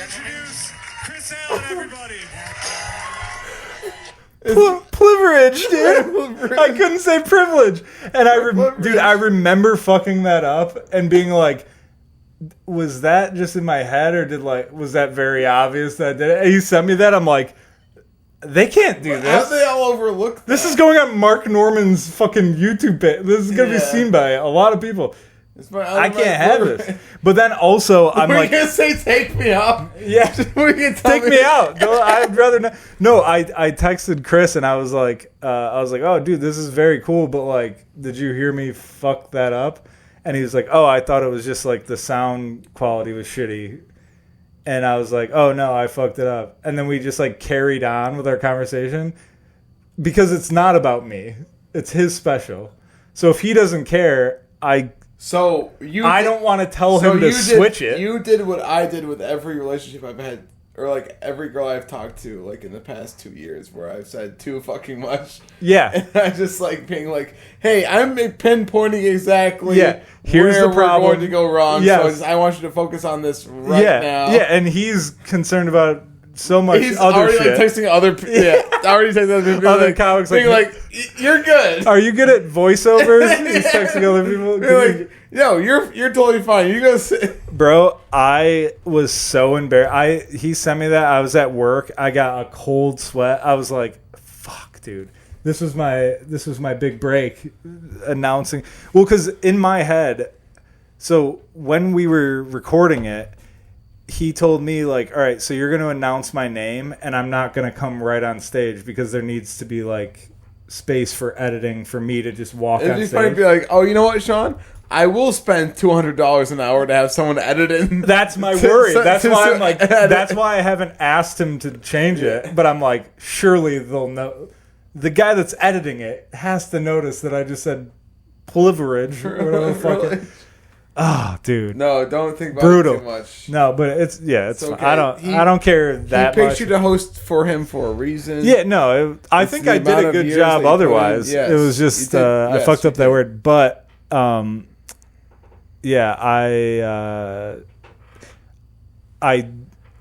introduce Chris Allen, everybody. Privilege, dude. I couldn't say privilege. And I remember fucking that up and being like, was that just in my head or was that very obvious that I did it? And he sent me that. I'm like, they can't do this. How they all overlook that? This is going on Mark Norman's fucking YouTube page. This is going to be seen by a lot of people. I can't have this. But then also, I'm like... We're going to say, take me out. Yeah. Take me out. No, I'd rather not. No, I texted Chris and I was like, oh, dude, this is very cool, but like, did you hear me fuck that up? And he was like, oh, I thought it was just like the sound quality was shitty. And I was like, oh, no, I fucked it up. And then we just like carried on with our conversation because it's not about me. It's his special. So if he doesn't care, I don't want to tell him to switch it. You did what I did with every relationship I've had, or like every girl I've talked to, like in the past 2 years, where I've said too fucking much. Yeah, and I just like being like, "Hey, I'm pinpointing exactly here's where the problem. we're going to go wrong. Yes. So I want you to focus on this now." Yeah, and he's concerned about so much He's other already shit. Like texting other people. Other comics being like, "You're good. Are you good at voiceovers?" He's texting other people. Like, no, you're totally fine. You go sit. Bro, I was so embarrassed. He sent me that. I was at work. I got a cold sweat. I was like, "Fuck, dude." This was my big break announcing. Well, because in my head, so when we were recording it, he told me like, all right, so you're going to announce my name and I'm not going to come right on stage because there needs to be like space for editing for me to just walk on stage. It'd be funny to be like, oh, you know what, Sean? I will spend $200 an hour to have someone edit it. That's my worry. That's why I'm like, that's why I haven't asked him to change it. But I'm like, surely they'll know. The guy that's editing it has to notice that I just said privilege or whatever the fuck. Really? Oh, dude. No, don't think about Brutal. it too much. No, but it's okay. I don't care that much. He picked you to host for him for a reason. Yeah, no, I think I did a good job otherwise. Yes, it was just I fucked up that word, but yeah,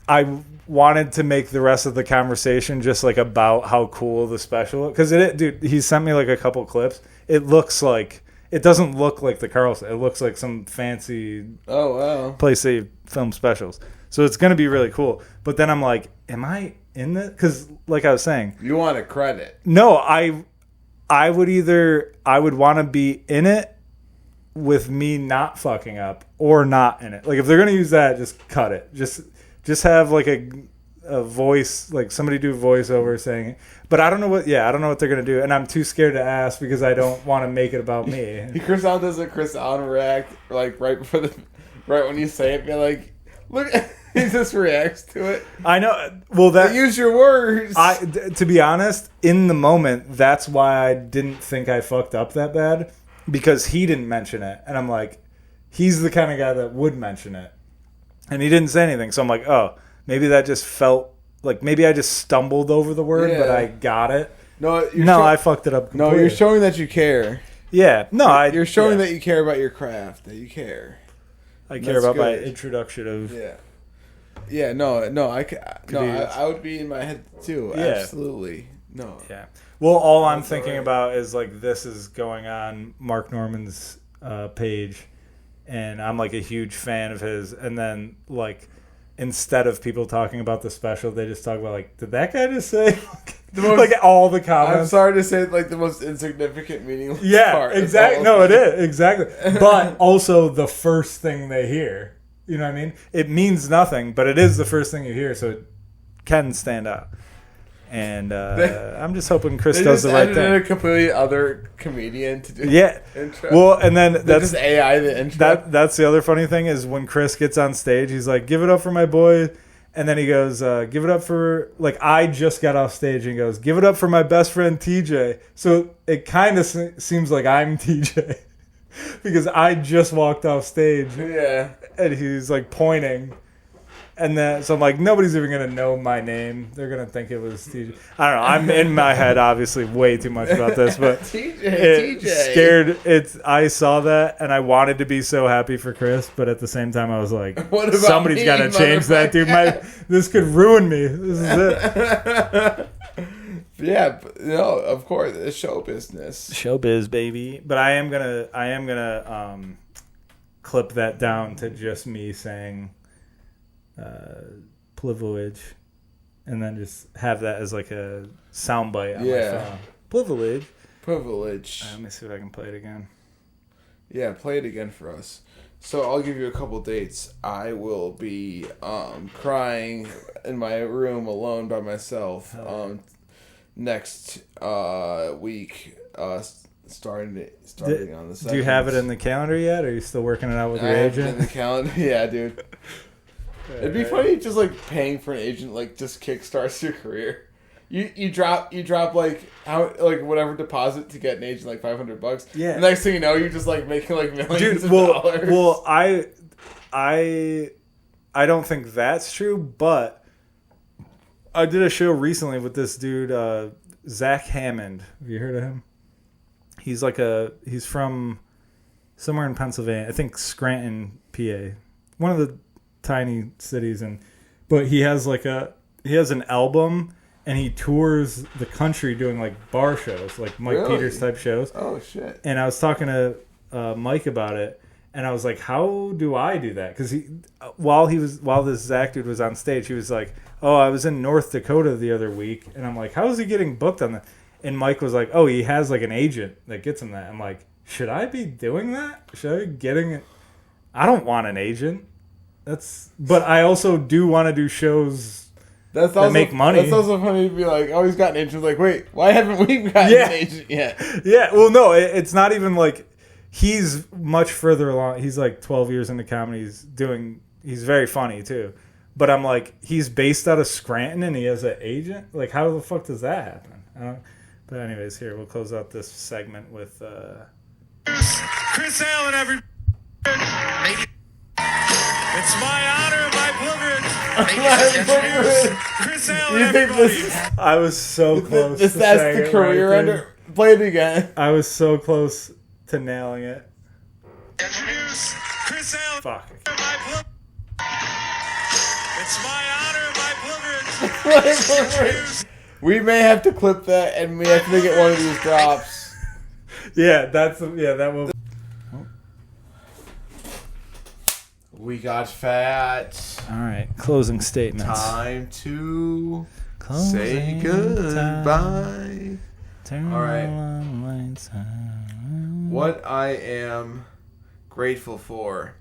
I wanted to make the rest of the conversation just like about how cool the special, because dude, he sent me like a couple clips. It doesn't look like the Carlson. It looks like some fancy place they film specials. So it's going to be really cool. But then I'm like, am I in this? Because like I was saying. You want a credit. No, I would want to be in it with me not fucking up or not in it. Like if they're going to use that, just cut it. Just have like a voice, like somebody do voiceover saying it. But I don't know what they're going to do. And I'm too scared to ask because I don't want to make it about me. Chris Allen doesn't Chris Allen react like right when you say it, be like, look, he just reacts to it. I know. Well, use your words. To be honest, in the moment, that's why I didn't think I fucked up that bad, because he didn't mention it. And I'm like, he's the kind of guy that would mention it. And he didn't say anything. So I'm like, oh, maybe that just felt like maybe I just stumbled over the word, but I got it. I fucked it up completely. No, you're showing that you care. Yeah. No, you're showing that you care about your craft, that you care. I care about my introduction of... Yeah, I would be in my head too. Yeah. Absolutely. No. Yeah. Well, all I'm thinking about is like this is going on Mark Norman's page, and I'm like a huge fan of his, and then like instead of people talking about the special, they just talk about like, did that guy just say like all the comments? I'm sorry to say like the most insignificant, meaningless part. Yeah, exactly. No, it is exactly. But also the first thing they hear. You know what I mean? It means nothing, but it is the first thing you hear, so it can stand out. And I'm just hoping Chris does the right thing. A completely other comedian to do intro. Well, and then that's just AI the intro. That's the other funny thing is when Chris gets on stage, he's like, "Give it up for my boy," and then he goes, "Give it up for like I just got off stage," and he goes, "Give it up for my best friend TJ." So it kind of seems like I'm TJ because I just walked off stage. Yeah, and he's like pointing. And then, so I'm like, nobody's even going to know my name. They're going to think it was TJ. I don't know. I'm in my head, obviously, way too much about this, but TJ. I saw that, and I wanted to be so happy for Chris, but at the same time, I was like, somebody's got to change that, dude. This could ruin me. This is it. Yeah, no, of course, it's show business. Showbiz, baby. But I am gonna clip that down to just me saying privilege, and then just have that as like a soundbite on my phone. Privilege. Let me see if I can play it again. Yeah, play it again for us. So I'll give you a couple dates. I will be crying in my room alone by myself next week, starting on the 7th. Do you have it in the calendar yet, or are you still working it out with your agent? In the calendar, yeah, dude. It'd be funny just like paying for an agent like just kickstarts your career. You drop like whatever deposit to get an agent, like $500. Yeah. The next thing you know, you're just like making like millions of dollars. Well, I don't think that's true, but I did a show recently with this dude, Zach Hammond. Have you heard of him? He's from somewhere in Pennsylvania. I think Scranton, PA. One of the tiny cities, but he has an album, and he tours the country doing like bar shows, like Mike Peters type shows. Oh shit! And I was talking to Mike about it, and I was like, "How do I do that?" Because while this Zach dude was on stage, he was like, "Oh, I was in North Dakota the other week," and I'm like, "How is he getting booked on that?" And Mike was like, "Oh, he has like an agent that gets him that." I'm like, "Should I be doing that? Should I be getting it?" I don't want an agent. But I also do want to do shows that make money. That's also funny to be like, "Oh, he's got an agent." Like, wait, why haven't we gotten an agent yet? Yeah. Well, no, it's not even like he's much further along. He's like 12 years into comedy. He's very funny too. But I'm like, he's based out of Scranton and he has an agent? Like, how the fuck does that happen? But anyways, here, we'll close out this segment with... Chris Allen, everybody. It's my honor, my privilege. Chris Allen, everybody. I was so close to that's saying the it career right ender. Play it again. I was so close to nailing it. Introduce Chris Allen. Fuck. It's my honor, my privilege. We may have to clip that, and we have to get one of these drops. That will. We got fat. All right, closing statements. Time to say goodbye. All right. What I am grateful for.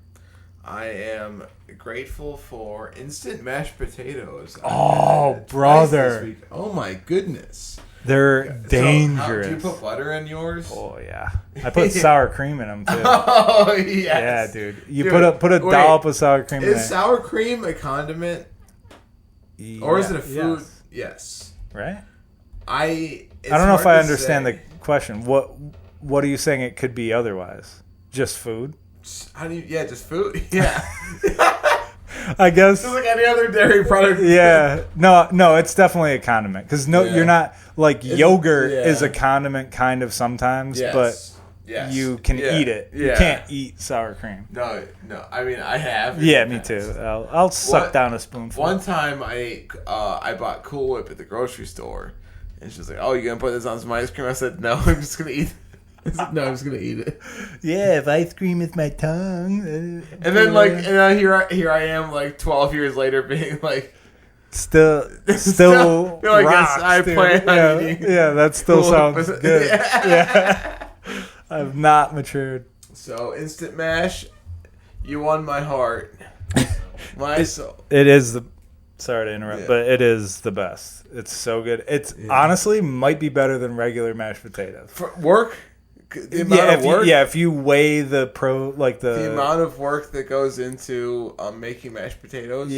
I am grateful for instant mashed potatoes. Oh, brother. Oh, my goodness. They're dangerous. Do you put butter in yours? Oh, yeah. I put sour cream in them, too. Oh, yes. Yeah, dude. You put a dollop of sour cream in there. Is sour cream a condiment? Or is it a food? Yes. Right? I don't know if I understand the question. What are you saying it could be otherwise? Just food? How do you? Yeah, just food. Yeah. I guess. Just like any other dairy product. Yeah. No, it's definitely a condiment. Because you're not, like, yogurt is a condiment kind of sometimes, but you can eat it. You can't eat sour cream. No. I mean, I have. Yeah, me too. I'll suck down a spoonful. One time I bought Cool Whip at the grocery store. And she's like, "Oh, you going to put this on some ice cream?" I said, "No, I'm just going to eat it." No, I'm just gonna eat it. Yeah, if ice cream is my tongue. And then here I am, like 12 years later, being like, still like, rocks, yes, I plan on eating. Yeah, that still sounds good. Yeah. I've not matured. So instant mash, you won my heart, my soul. It is the. Sorry to interrupt, but it is the best. It's so good. It's honestly might be better than regular mashed potatoes. For work. The amount of work? If you weigh the amount of work that goes into making mashed potatoes,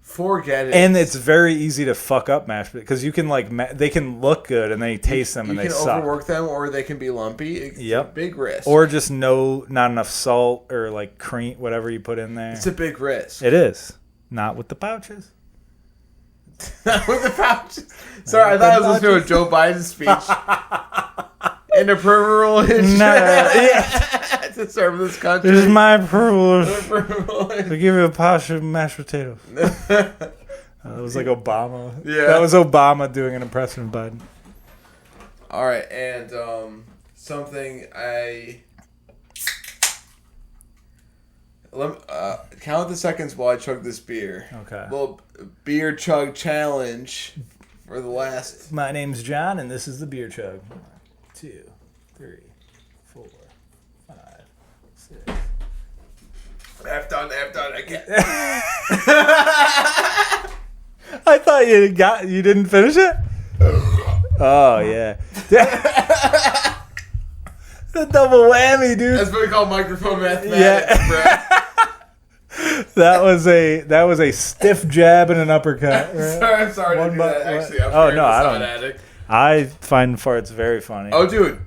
forget it. And it's very easy to fuck up mashed potatoes because you can they can look good and then you taste them and they suck. You can overwork them or they can be lumpy. It's a big risk. Or just not enough salt or like cream, whatever you put in there. It's a big risk. It is. Not with the pouches. With the pouches. Sorry, I thought I was listening to a Joe Biden speech. Interpermeral to serve this country. This is my privilege to give you a pouch of mashed potatoes. That was like Obama. Yeah. That was Obama doing an impression of Biden. All right, and something I... count the seconds while I chug this beer. Okay. Little beer chug challenge for the last... My name's John, and this is the beer chug. 1, 2, 3, 4, 5, 6. Half done, I can't. I thought you didn't finish it? Oh, yeah. The double whammy, dude. That's what we call microphone mathematics, Yeah. That was a stiff jab and an uppercut. Right? I'm sorry to do that, actually. I'm I don't. addict. I find farts very funny. Oh, dude.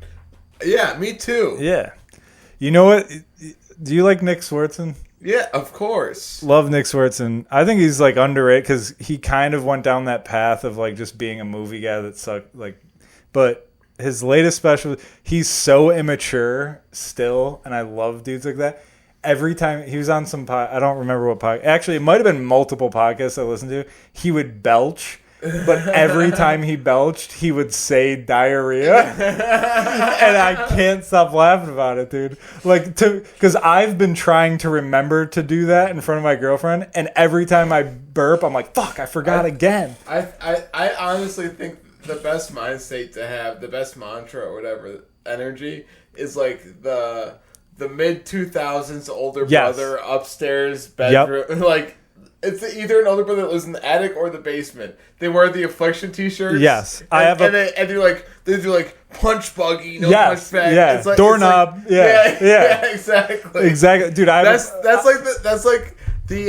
Yeah, me too. Yeah. You know what? Do you like Nick Swartzen? Yeah, of course. Love Nick Swartzen. I think he's like underrated because he kind of went down that path of like just being a movie guy that sucked. Like, but his latest special, he's so immature still, and I love dudes like that. Every time he was on some I don't remember what podcast. Actually, it might have been multiple podcasts I listened to. He would belch, but every time he belched, he would say diarrhea, and I can't stop laughing about it, dude. Like, because I've been trying to remember to do that in front of my girlfriend, and every time I burp, I'm like, "Fuck, I forgot again." I honestly think the best mind state to have, the best mantra or whatever energy, is like the mid 2000s older brother upstairs bedroom. Yep. Like, it's either an older brother that lives in the attic or the basement. They wear the Affliction t-shirts. Yes, they do like punch buggy, punch back. Yeah, it's like, doorknob. It's like, yeah, exactly, dude. That's like the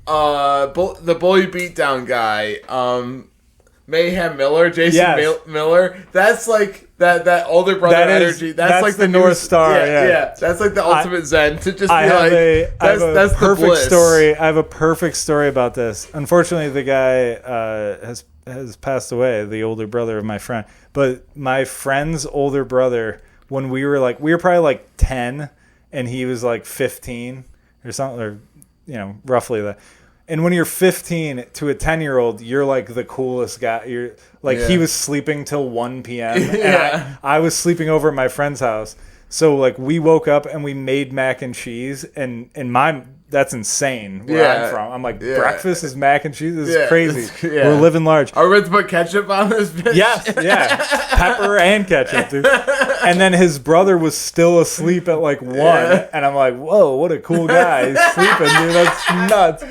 bully beatdown guy. Mayhem Miller, Jason Miller. That's like that older brother energy. That's like the North Star. Yeah. That's like the ultimate zen to just that's perfect the bliss. Story. I have a perfect story about this. Unfortunately, the guy has passed away. The older brother of my friend, but my friend's older brother. When we were probably like 10, and he was like 15 or something, or roughly that. And when you're 15 to a 10-year-old, you're like the coolest guy. You're like he was sleeping till 1 p.m. and I was sleeping over at my friend's house. So like we woke up and we made mac and cheese, and that's insane where I'm from. I'm like, breakfast is mac and cheese? This is crazy. We're living large. Are we going to put ketchup on this bitch? Yes, pepper and ketchup, dude. And then his brother was still asleep at like 1. And I'm like, whoa, what a cool guy. He's sleeping, dude. That's nuts.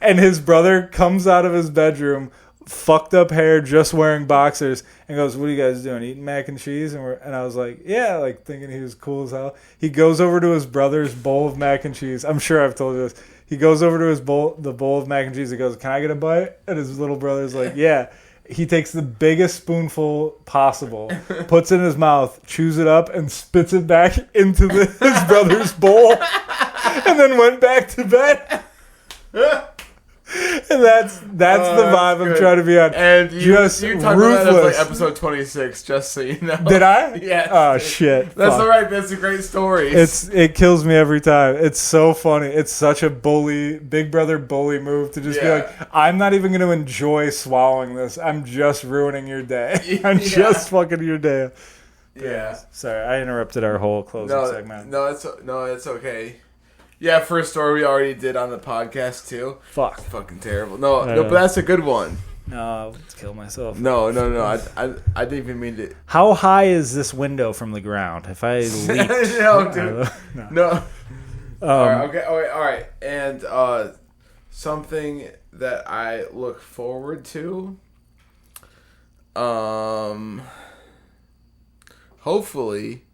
And his brother comes out of his bedroom, fucked up hair, just wearing boxers, and goes, "What are you guys doing? Eating mac and cheese?" And I was like, "Yeah," like thinking he was cool as hell. He goes over to his brother's bowl of mac and cheese. I'm sure I've told you this. He goes over to the bowl of mac and cheese. He goes, "Can I get a bite?" And his little brother's like, "Yeah." He takes the biggest spoonful possible, puts it in his mouth, chews it up, and spits it back into his brother's bowl, and then went back to bed. And that's the vibe I'm trying to be on. And you talked about that as like episode 26, just so you know. Did I? Yeah. Oh shit. That's all right. That's a great story. It kills me every time. It's so funny. It's such a big brother bully move to just be like, I'm not even going to enjoy swallowing this. I'm just ruining your day. I'm just fucking your day. Yeah. Sorry, I interrupted our whole closing segment. No, it's okay. Yeah, first story we already did on the podcast too. Fuck. Fucking terrible. No, but that's a good one. No, I'll kill myself. No. I didn't even mean to. How high is this window from the ground? If I leap, no, dude. No. All right. Okay. All right. And something that I look forward to. Hopefully.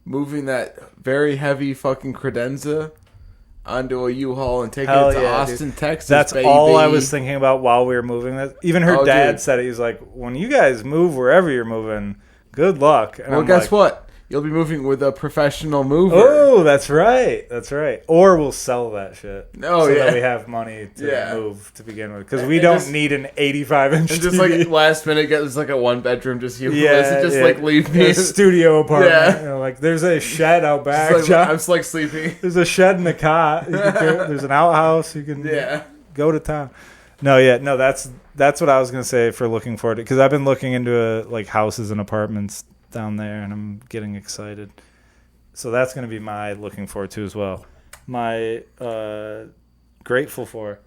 Moving that very heavy fucking credenza onto a U-Haul and taking it to Austin, dude. Texas. That's baby. all I was thinking about while we were moving this. Even her dad said it. He was like, when you guys move wherever you're moving, good luck. And well, guess what? You'll be moving with a professional mover. Oh, that's right. That's right. Or we'll sell that shit. Oh, so yeah. that we have money to Yeah. move to begin with. Because we don't need an 85-inch And just TV. like last minute, get like a 1-bedroom, just you. Yeah, Just yeah. like leave me. A studio apartment. Yeah. You know, like there's a shed out back. Just like, John. I'm just like sleeping. There's a shed and a cot. There's an outhouse. You can Yeah. go to town. No, that's what I was gonna say for looking forward to, because I've been looking into like houses and apartments down there, and I'm getting excited. So that's gonna be my looking forward to as well. My grateful for.